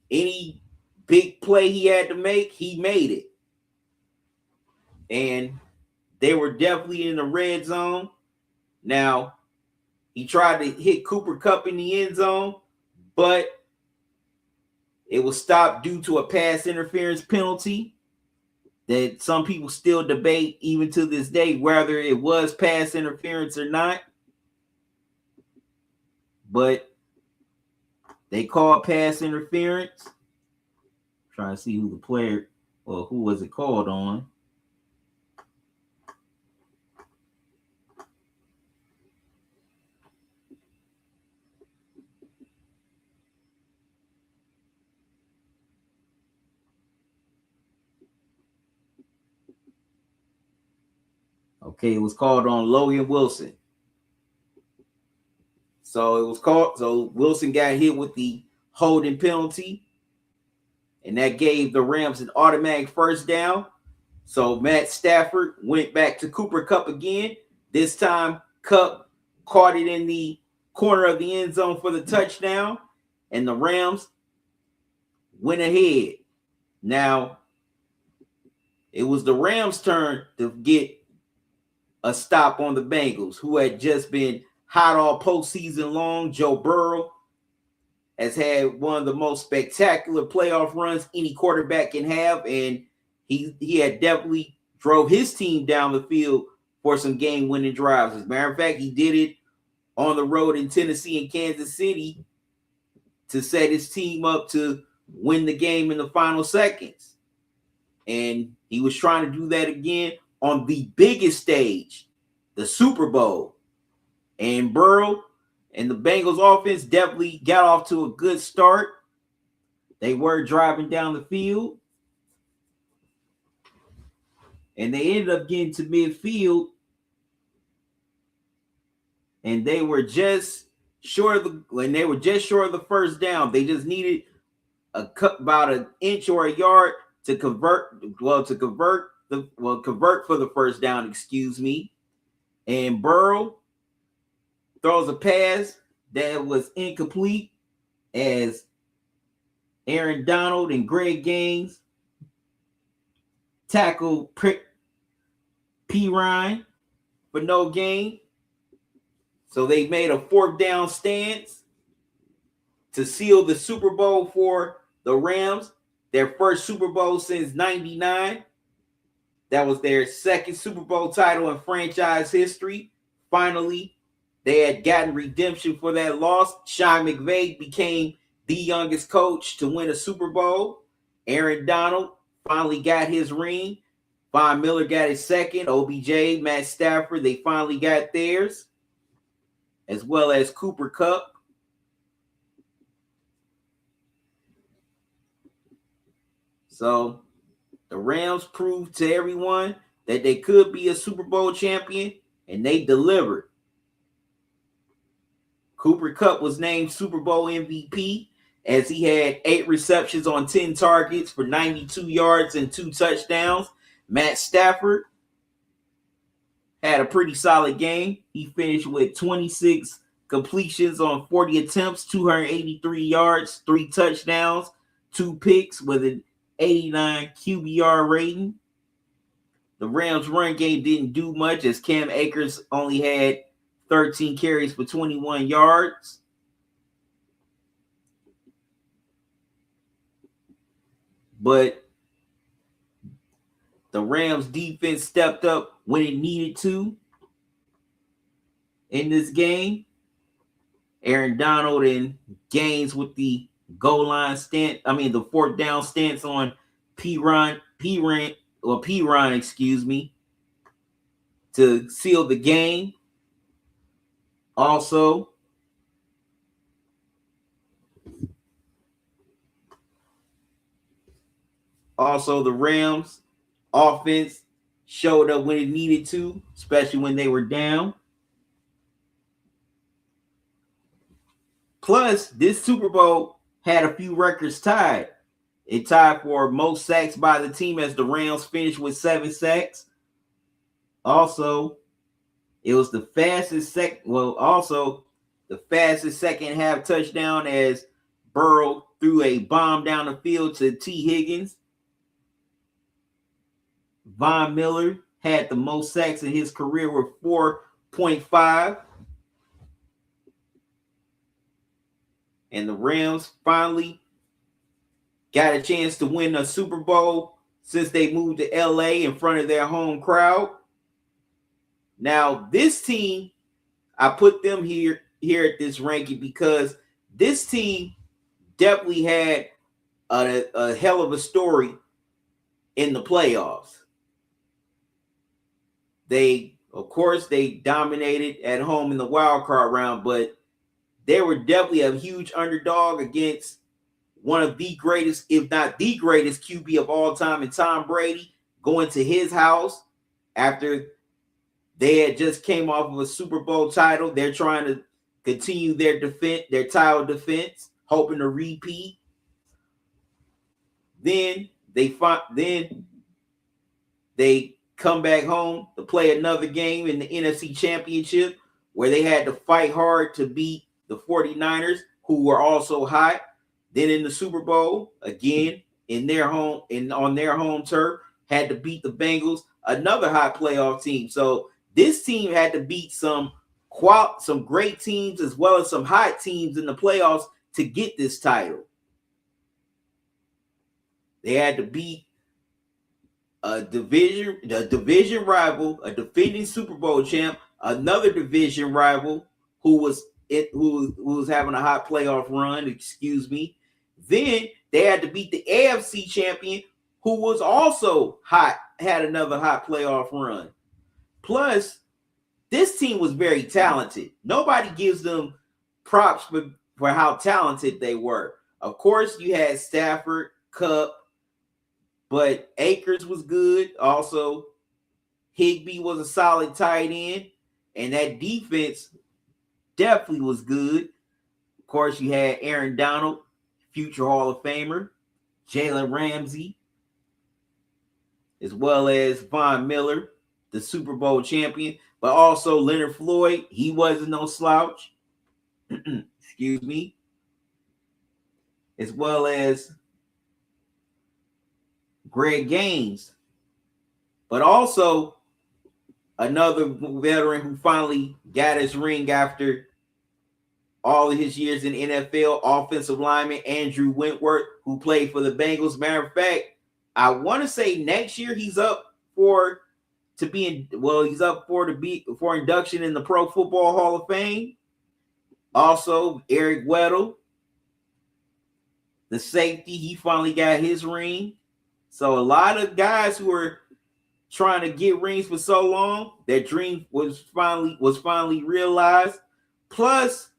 A: Any big play he had to make, he made it. And they were definitely in the red zone. Now, he tried to hit Cooper Kupp in the end zone, but it was stopped due to a pass interference penalty that some people still debate even to this day whether it was pass interference or not. But they called pass interference. I'm trying to see who the player, or who was it called on. Okay, it was called on Logan Wilson. So Wilson got hit with the holding penalty, and that gave the Rams an automatic first down. So Matt Stafford went back to Cooper Kupp again. This time, Kupp caught it in the corner of the end zone for the touchdown, and the Rams went ahead. Now, it was the Rams' turn to get a stop on the Bengals, who had just been hot all postseason long. Joe Burrow has had one of the most spectacular playoff runs any quarterback can have, and he had definitely drove his team down the field for some game-winning drives. As a matter of fact, he did it on the road in Tennessee and Kansas City to set his team up to win the game in the final seconds. And he was trying to do that again on the biggest stage, the Super Bowl. And Burrow and the Bengals offense definitely got off to a good start. They were driving down the field, and they ended up getting to midfield, and they were just short of the first down. They just needed about an inch or a yard to convert for the first down, excuse me. And Burrow throws a pass that was incomplete as Aaron Donald and Greg Gaines tackle P. Ryan for no gain. So they made a fourth down stance to seal the Super Bowl for the Rams, their first Super Bowl since '99. That was their second Super Bowl title in franchise history. Finally, they had gotten redemption for that loss. Sean McVay became the youngest coach to win a Super Bowl. Aaron Donald finally got his ring. Von Miller got his second. OBJ, Matt Stafford, they finally got theirs, as well as Cooper Kupp. So the Rams proved to everyone that they could be a Super Bowl champion, and they delivered. Cooper Kupp was named Super Bowl MVP as he had 8 receptions on 10 targets for 92 yards and 2 touchdowns. Matt Stafford had a pretty solid game. He finished with 26 completions on 40 attempts, 283 yards, 3 touchdowns, 2 picks with an 89 QBR rating. The Rams' run game didn't do much as Cam Akers only had 13 carries for 21 yards. But the Rams defense stepped up when it needed to in this game. Aaron Donald and Gaines with the goal line the fourth down stance on Piron, excuse me, to seal the game. Also, the Rams offense showed up when it needed to, especially when they were down. Plus, this Super Bowl had a few records tied. It tied for most sacks by the team as the Rams finished with 7 sacks. Also, it was the fastest second half touchdown as Burrow threw a bomb down the field to T. Higgins. Von Miller had the most sacks in his career with 4.5. And the Rams finally got a chance to win a Super Bowl since they moved to LA in front of their home crowd. Now, this team, I put them here at this ranking because this team definitely had a hell of a story in the playoffs. They dominated at home in the wild card round, but they were definitely a huge underdog against one of the greatest, if not the greatest QB of all time, and Tom Brady, going to his house after they had just came off of a Super Bowl title. They're trying to continue their title defense, hoping to repeat. Then they come back home to play another game in the NFC Championship where they had to fight hard to beat the 49ers, who were also hot. Then in the Super Bowl, again, on their home turf, had to beat the Bengals, another hot playoff team. So this team had to beat some great teams as well as some hot teams in the playoffs to get this title. They had to beat a division rival, a defending Super Bowl champ, another division rival who was having a hot playoff run, excuse me. Then they had to beat the AFC champion, who was also hot, had another hot playoff run. Plus, this team was very talented. Nobody gives them props for how talented they were. Of course, you had Stafford, Kupp, but Akers was good. Also, Higbee was a solid tight end, and that defense definitely was good. Of course, you had Aaron Donald, future Hall of Famer, Jalen Ramsey, as well as Von Miller, the Super Bowl champion, but also Leonard Floyd. He wasn't no slouch. Excuse me. As well as Greg Gaines, but also another veteran who finally got his ring after all of his years in NFL, offensive lineman Andrew Whitworth, who played for the Bengals. Matter of fact, I want to say next year he's up for induction in the Pro Football Hall of Fame. Also, Eric Weddle, the safety, he finally got his ring. So a lot of guys who were trying to get rings for so long, their dream was finally realized. Plus,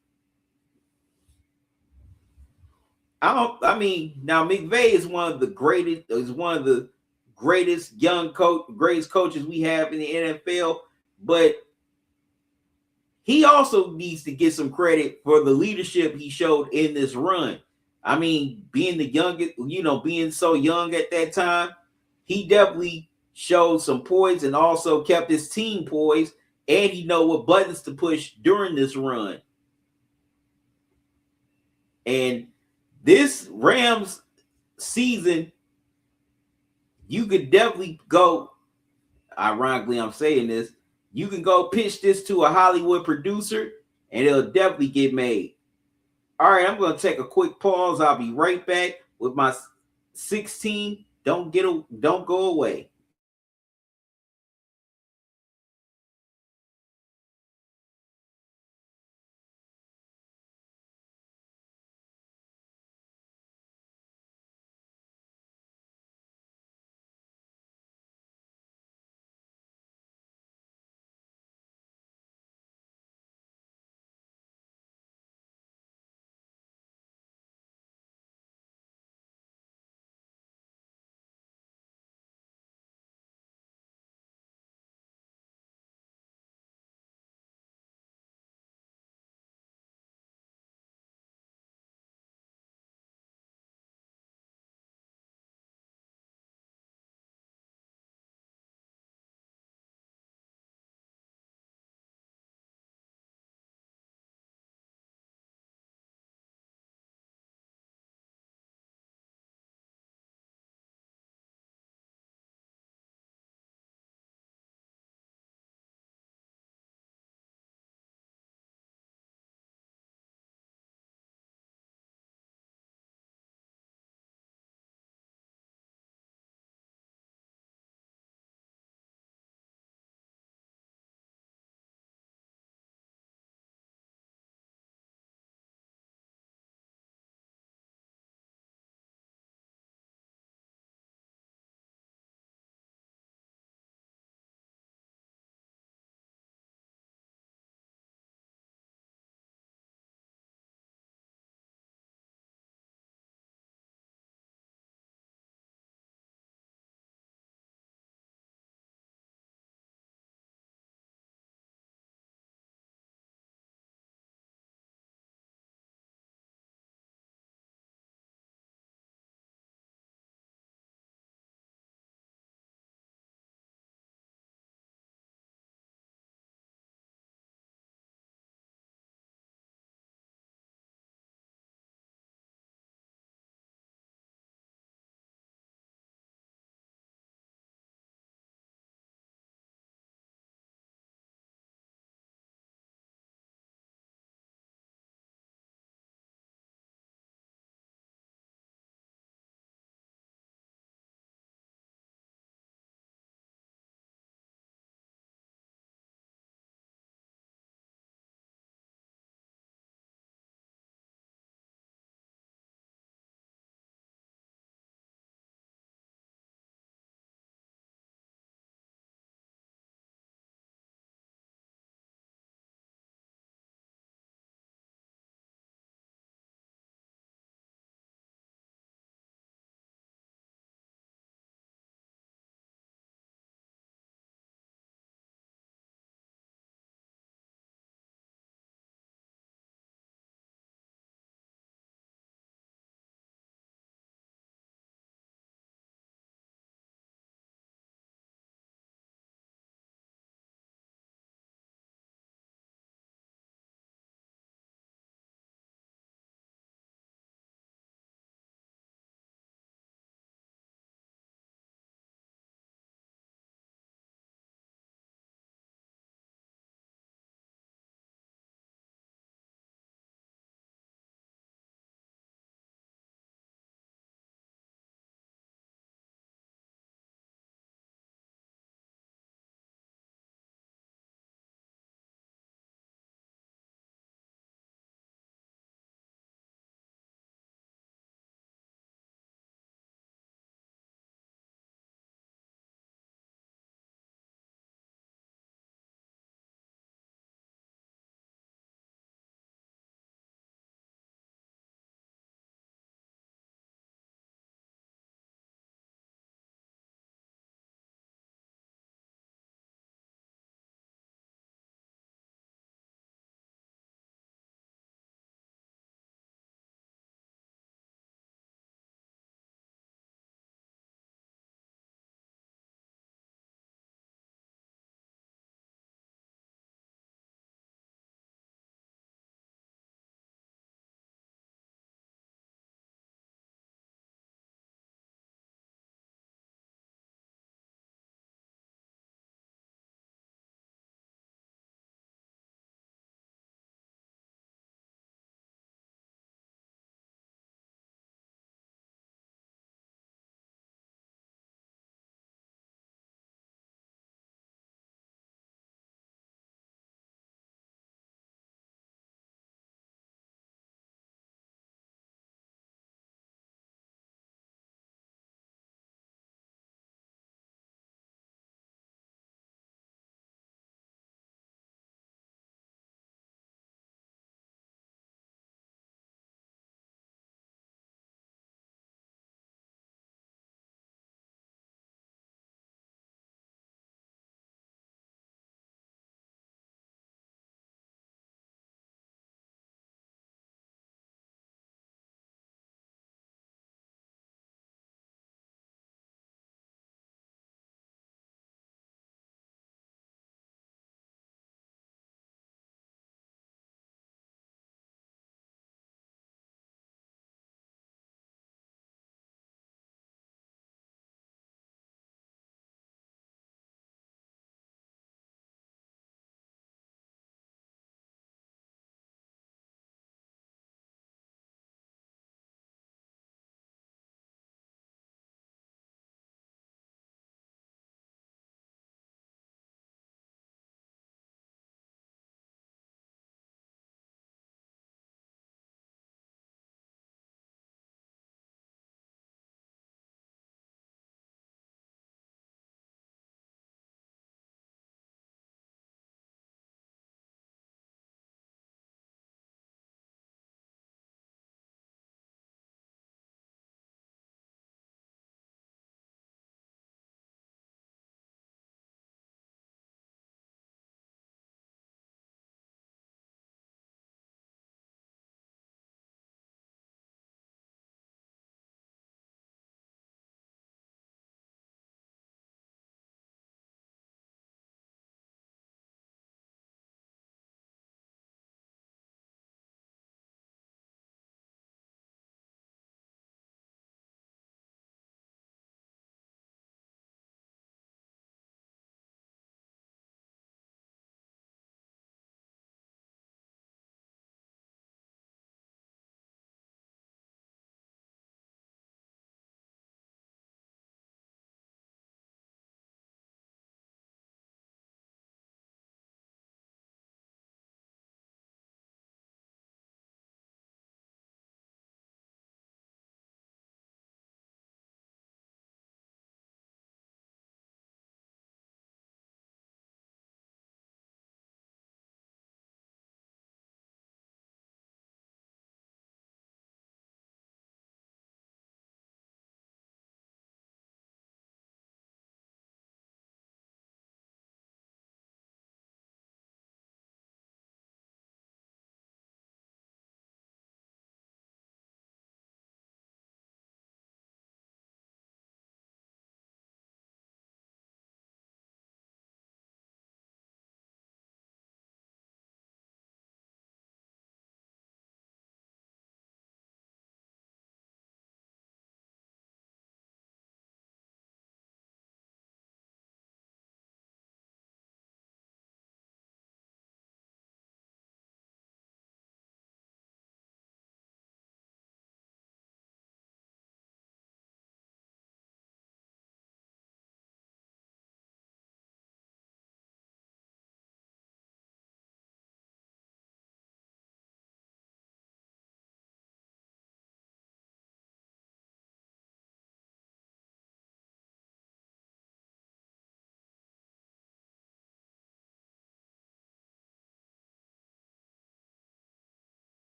A: now McVay is one of the greatest greatest coaches we have in the NFL, but he also needs to get some credit for the leadership he showed in this run. I mean, being the youngest, being so young at that time, he definitely showed some poise and also kept his team poised, and he know what buttons to push during this run. And this Rams season, you could definitely go, ironically I'm saying this, you can go pitch this to a Hollywood producer and it'll definitely get made. All right, I'm going to take a quick pause. I'll be right back with my 16. Don't go away.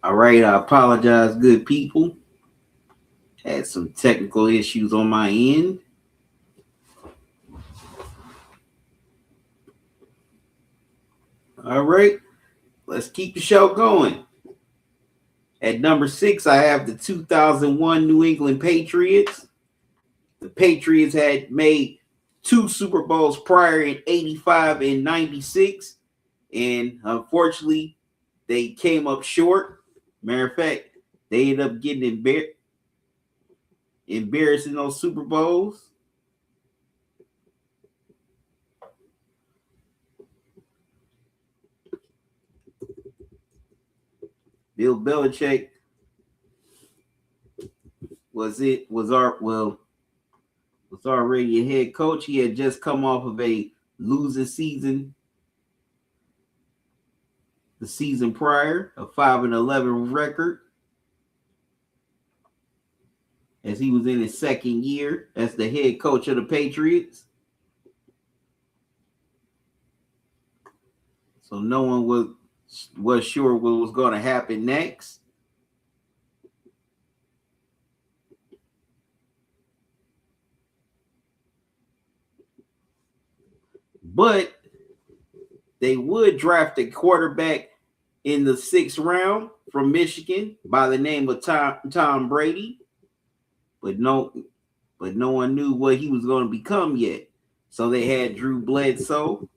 A: All right, I apologize, good people. Had some technical issues on my end. All right, let's keep the show going. At number 6, I have the 2001 New England Patriots. The Patriots had made 2 Super Bowls prior in 85 and 96. And unfortunately, they came up short. Matter of fact, they ended up getting embarrassed in those Super Bowls. Bill Belichick was already a head coach. He had just come off of a losing season the season prior, a 5-11 record, as he was in his second year as the head coach of the Patriots. So no one was sure what was going to happen next. But they would draft a quarterback in the 6th round from Michigan by the name of Tom Brady. But no one knew what he was going to become yet. So they had Drew Bledsoe.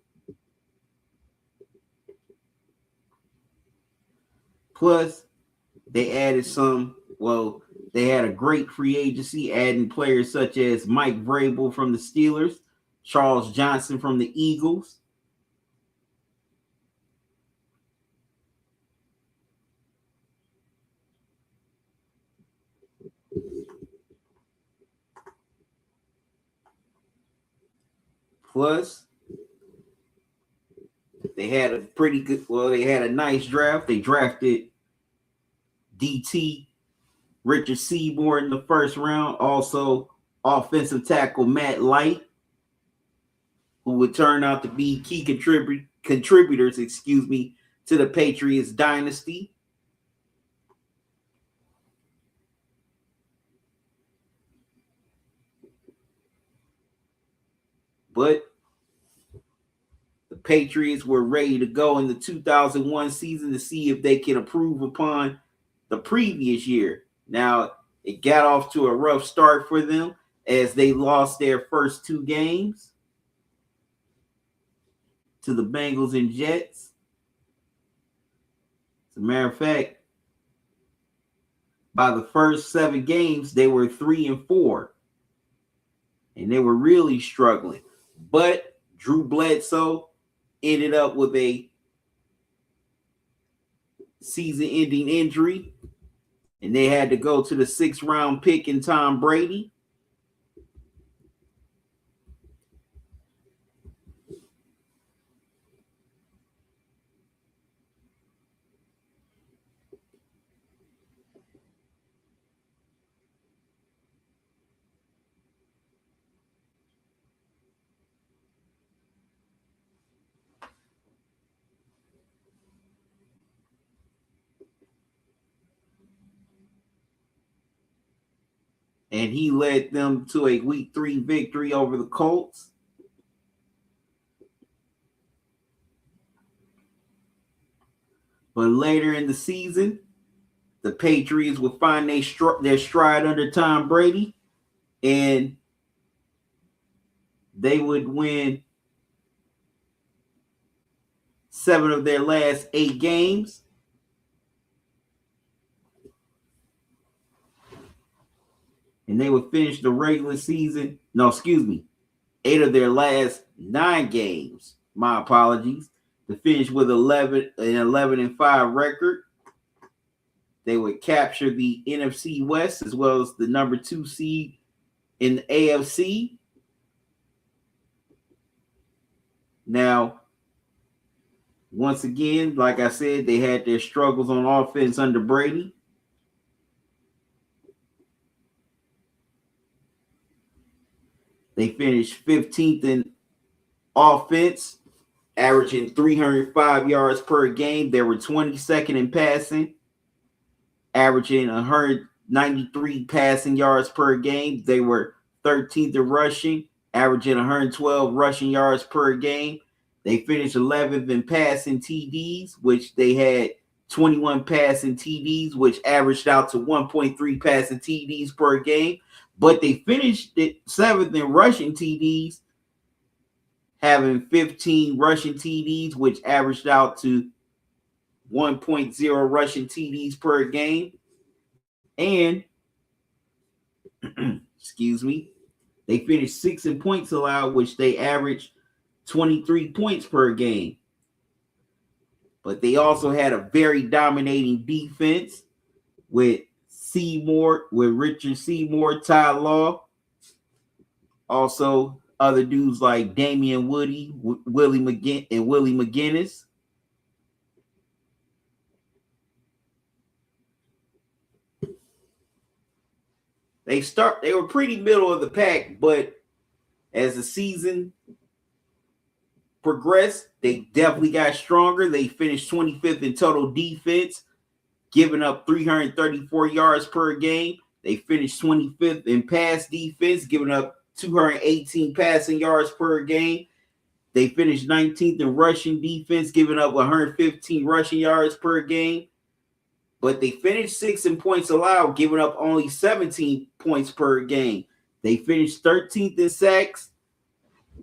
A: Plus, they added they had a great free agency, adding players such as Mike Vrabel from the Steelers, Charles Johnson from the Eagles. Plus, they had they had a nice draft. They drafted DT Richard Seymour in the 1st round. Also, offensive tackle Matt Light, who would turn out to be key contributors, to the Patriots dynasty. But the Patriots were ready to go in the 2001 season to see if they can improve upon the previous year. Now, it got off to a rough start for them as they lost their first 2 games to the Bengals and Jets. As a matter of fact, by the first 7 games, they were 3-4. And they were really struggling. But Drew Bledsoe ended up with a season-ending injury, and they had to go to the 6th round pick in Tom Brady. And he led them to a week 3 victory over the Colts. But later in the season, the Patriots would find their stride under Tom Brady, and they would win 7 of their last 8 games. And they would finish the regular season. 8 of their last 9 games. My apologies. To finish with 11-5 record. They would capture the NFC West as well as the number 2 seed in the AFC. Now, once again, like I said, they had their struggles on offense under Brady. They finished 15th in offense, averaging 305 yards per game. They were 22nd in passing. averaging 193 passing yards per game. They were 13th in rushing, averaging 112 rushing yards per game. They finished 11th in passing TDs, which they had 21 passing TDs, which averaged out to 1.3 passing TDs per game. But they finished it 7th in rushing TDs, having 15 rushing TDs, which averaged out to 1.0 rushing TDs per game. And, excuse me, they finished 6th in points allowed, which they averaged 23 points per game. But they also had a very dominating defense with Richard Seymour, Ty Law, also other dudes like Damian Woody, Willie McGinnis. They were pretty middle of the pack, but as the season progressed, they definitely got stronger. They finished 25th in total defense, giving up 334 yards per game. They finished 25th in pass defense, giving up 218 passing yards per game. They finished 19th in rushing defense, giving up 115 rushing yards per game. But they finished 6th in points allowed, giving up only 17 points per game. They finished 13th in sacks,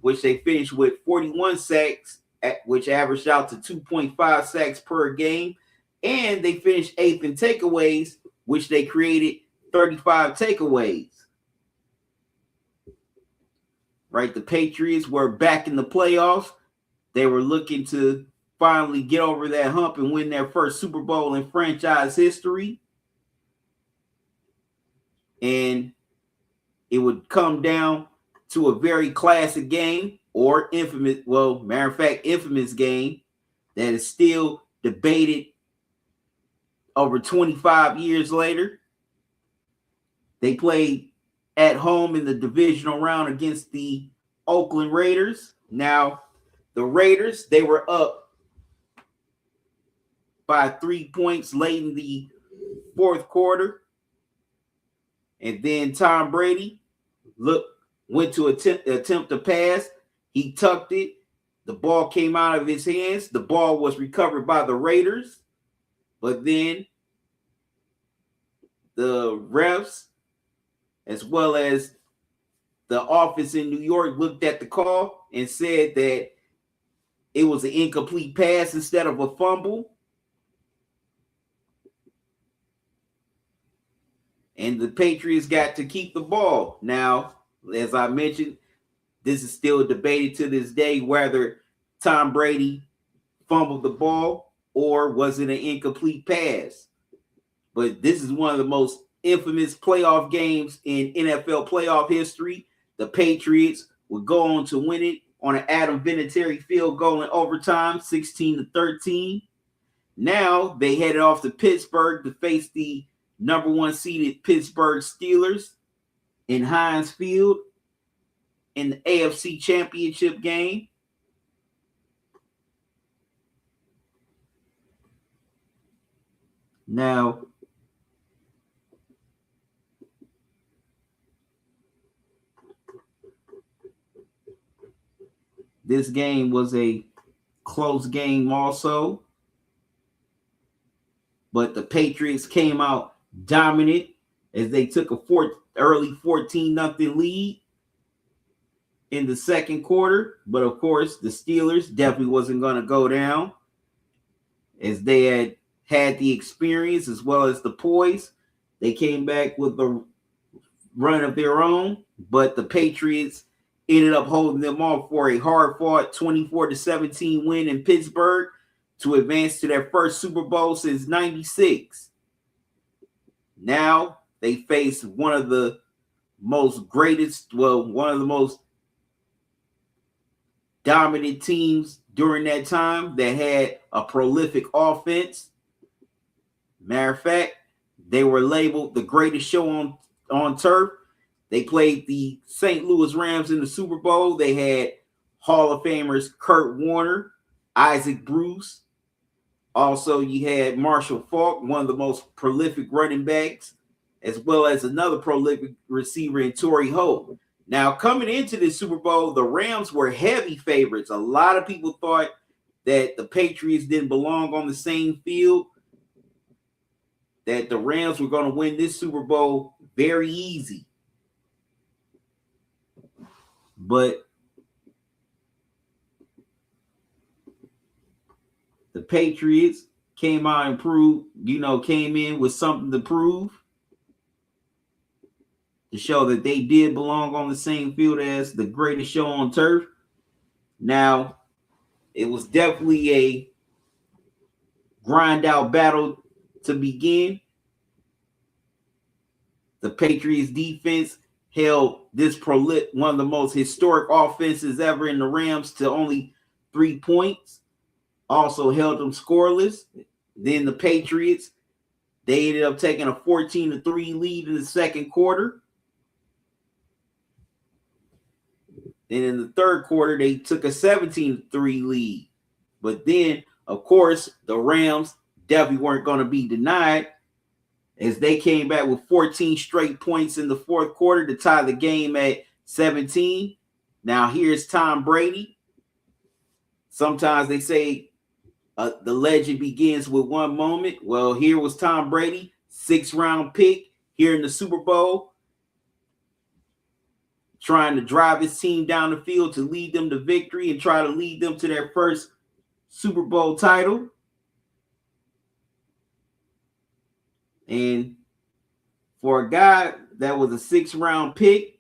A: which they finished with 41 sacks, which averaged out to 2.5 sacks per game. And they finished 8th in takeaways, which they created 35 takeaways. Right, the Patriots were back in the playoffs. They were looking to finally get over that hump and win their first Super Bowl in franchise history. And it would come down to a very classic game, or infamous game that is still debated over 25 years later. They played at home in the divisional round against the Oakland Raiders. Now, the Raiders, they were up by 3 points late in the fourth quarter. And then Tom Brady went to attempt to pass. He tucked it. The ball came out of his hands. The ball was recovered by the Raiders. But then the refs, as well as the office in New York, looked at the call and said that it was an incomplete pass instead of a fumble. And the Patriots got to keep the ball. Now, as I mentioned, this is still debated to this day whether Tom Brady fumbled the ball or was it an incomplete pass. But this is one of the most infamous playoff games in NFL playoff history. The Patriots would go on to win it on an Adam Vinatieri field goal in overtime, 16-13. Now they headed off to Pittsburgh to face the number 1 seeded Pittsburgh Steelers in Heinz Field in the AFC Championship game. Now, this game was a close game also, but the Patriots came out dominant as they took a early 14-0 lead in the second quarter. But of course, the Steelers definitely wasn't going to go down, as they had the experience as well as the poise. They came back with a run of their own, but the Patriots ended up holding them off for a hard-fought 24-17 win in Pittsburgh to advance to their first Super Bowl since '96. Now they face one of the most dominant teams during that time that had a prolific offense. Matter of fact, they were labeled the greatest show on turf. They played the St. Louis Rams in the Super Bowl. They had Hall of Famers Kurt Warner, Isaac Bruce, Also, you had Marshall Faulk, one of the most prolific running backs, as well as another prolific receiver in Torrey Holt. Now, coming into the Super Bowl, the Rams were heavy favorites. A lot of people thought that the Patriots didn't belong on the same field, that the Rams were going to win this Super Bowl very easy. But the Patriots came out and proved, came in with something to prove, to show that they did belong on the same field as the greatest show on turf. Now, it was definitely a grind out battle to begin. The Patriots defense held this one of the most historic offenses ever in the Rams to only 3 points. Also held them scoreless. Then the Patriots, they ended up taking a 14-3 lead in the second quarter. Then in the third quarter, they took a 17-3 lead. But then, of course, the Rams definitely weren't going to be denied, as they came back with 14 straight points in the fourth quarter to tie the game at 17. Now here's Tom Brady. Sometimes they say the legend begins with one moment. Well, here was Tom Brady, 6th-round pick here in the Super Bowl, trying to drive his team down the field to lead them to victory and try to lead them to their first Super Bowl title. And for a guy that was a 6th-round pick,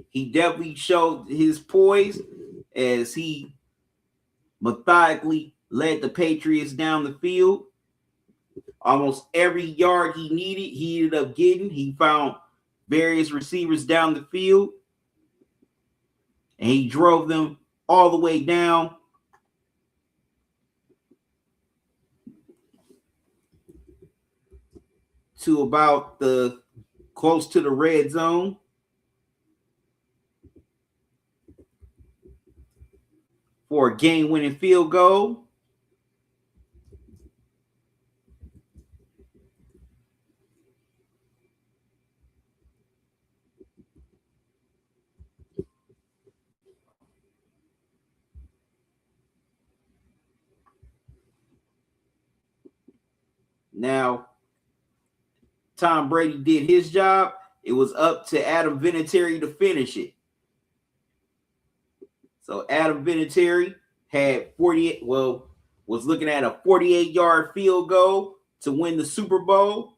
A: he definitely showed his poise as he methodically led the Patriots down the field. Almost every yard he needed, he ended up getting. He found various receivers down the field, and he drove them all the way down to about close to the red zone. For a game-winning field goal. Now, Tom Brady did his job. It was up to Adam Vinatieri to finish it. So Adam Vinatieri had was looking at a 48-yard field goal to win the Super Bowl.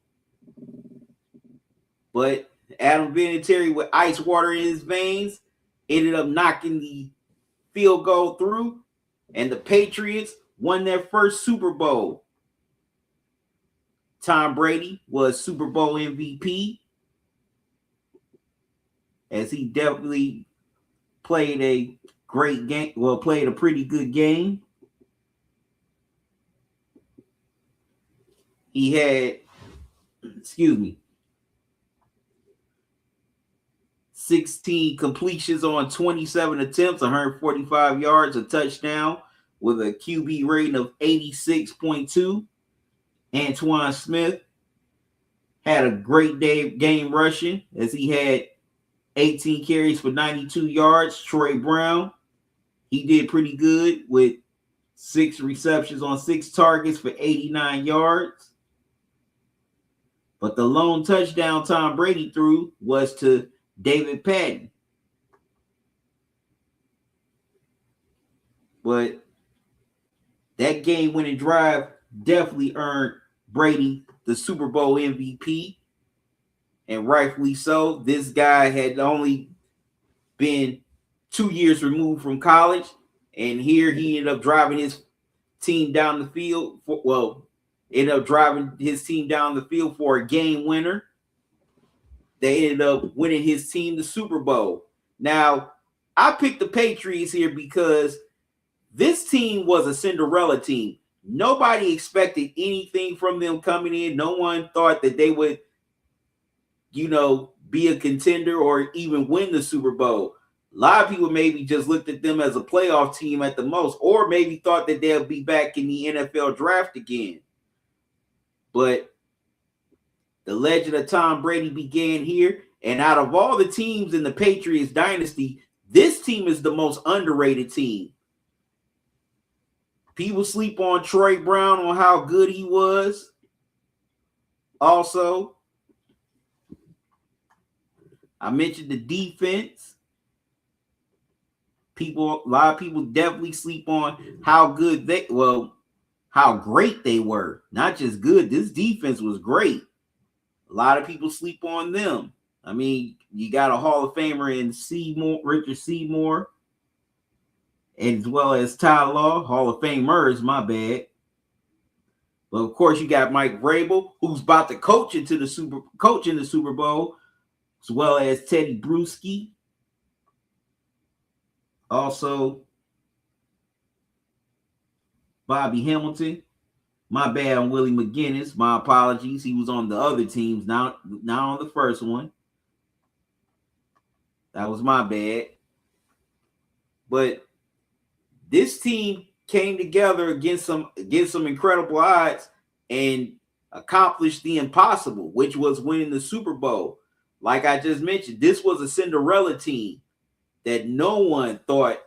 A: But Adam Vinatieri, with ice water in his veins, ended up knocking the field goal through, and the Patriots won their first Super Bowl. Tom Brady was Super Bowl MVP, as he definitely played a great game. Well, played a pretty good game. He had, 16 completions on 27 attempts, 145 yards, a touchdown, with a QB rating of 86.2. Antoine Smith had a great game rushing, as he had 18 carries for 92 yards. Troy Brown, he did pretty good with 6 receptions on 6 targets for 89 yards. But the lone touchdown Tom Brady threw was to David Patton. But that game-winning drive definitely earned Brady the Super Bowl MVP, and rightfully so. This guy had only been 2 years removed from college, and here he ended up driving his team down the field. Ended up driving his team down the field for a game winner. They ended up winning his team the Super Bowl. Now, I picked the Patriots here because this team was a Cinderella team. Nobody expected anything from them coming in. No one thought that they would, be a contender or even win the Super Bowl. A lot of people maybe just looked at them as a playoff team at the most, or maybe thought that they'll be back in the NFL draft again. But the legend of Tom Brady began here. And out of all the teams in the Patriots dynasty, this team is the most underrated team. People sleep on Troy Brown, on how good he was. Also, I mentioned the defense. A lot of people definitely sleep on how great they were. Not just good. This defense was great. A lot of people sleep on them. I mean, you got a Hall of Famer in Richard Seymour, as well as Ty Law, Hall of Famers, my bad. But of course, you got Mike Vrabel, who's about to coach in the Super Bowl, as well as Teddy Bruschi. Also, Bobby Hamilton. My bad on Willie McGinnis. My apologies. He was on the other teams, not on the first one. That was my bad. But this team came together against some incredible odds and accomplished the impossible, which was winning the Super Bowl. Like I just mentioned, this was a Cinderella team that no one thought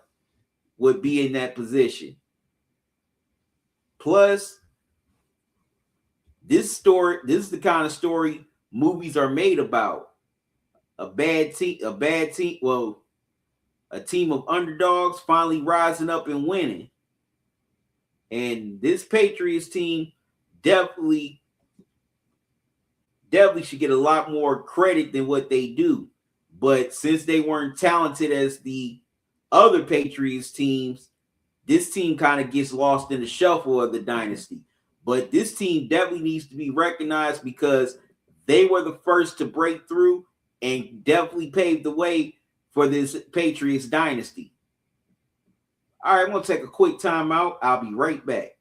A: would be in that position. Plus, this is the kind of story movies are made about. A team of underdogs finally rising up and winning. And this Patriots team definitely should get a lot more credit than what they do. But since they weren't talented as the other Patriots teams, this team kind of gets lost in the shuffle of the dynasty. But this team definitely needs to be recognized because they were the first to break through and definitely paved the way for this Patriots dynasty. All right, I'm going to take a quick timeout. I'll be right back.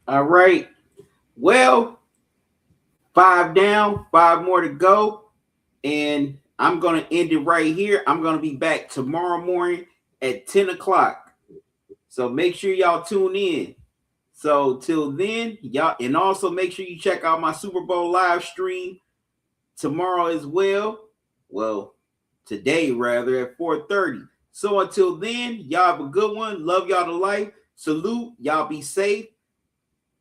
A: All right. Well, 5 down, 5 more to go. And I'm going to end it right here. I'm going to be back tomorrow morning at 10 o'clock. So make sure y'all tune in. So till then, y'all, and also make sure you check out my Super Bowl live stream tomorrow as well. Well, today rather at 4:30. So until then, y'all have a good one. Love y'all to life. Salute. Y'all be safe.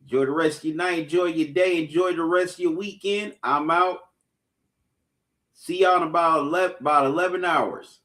A: Enjoy the rest of your night. Enjoy your day. Enjoy the rest of your weekend. I'm out. See y'all in about 11 hours.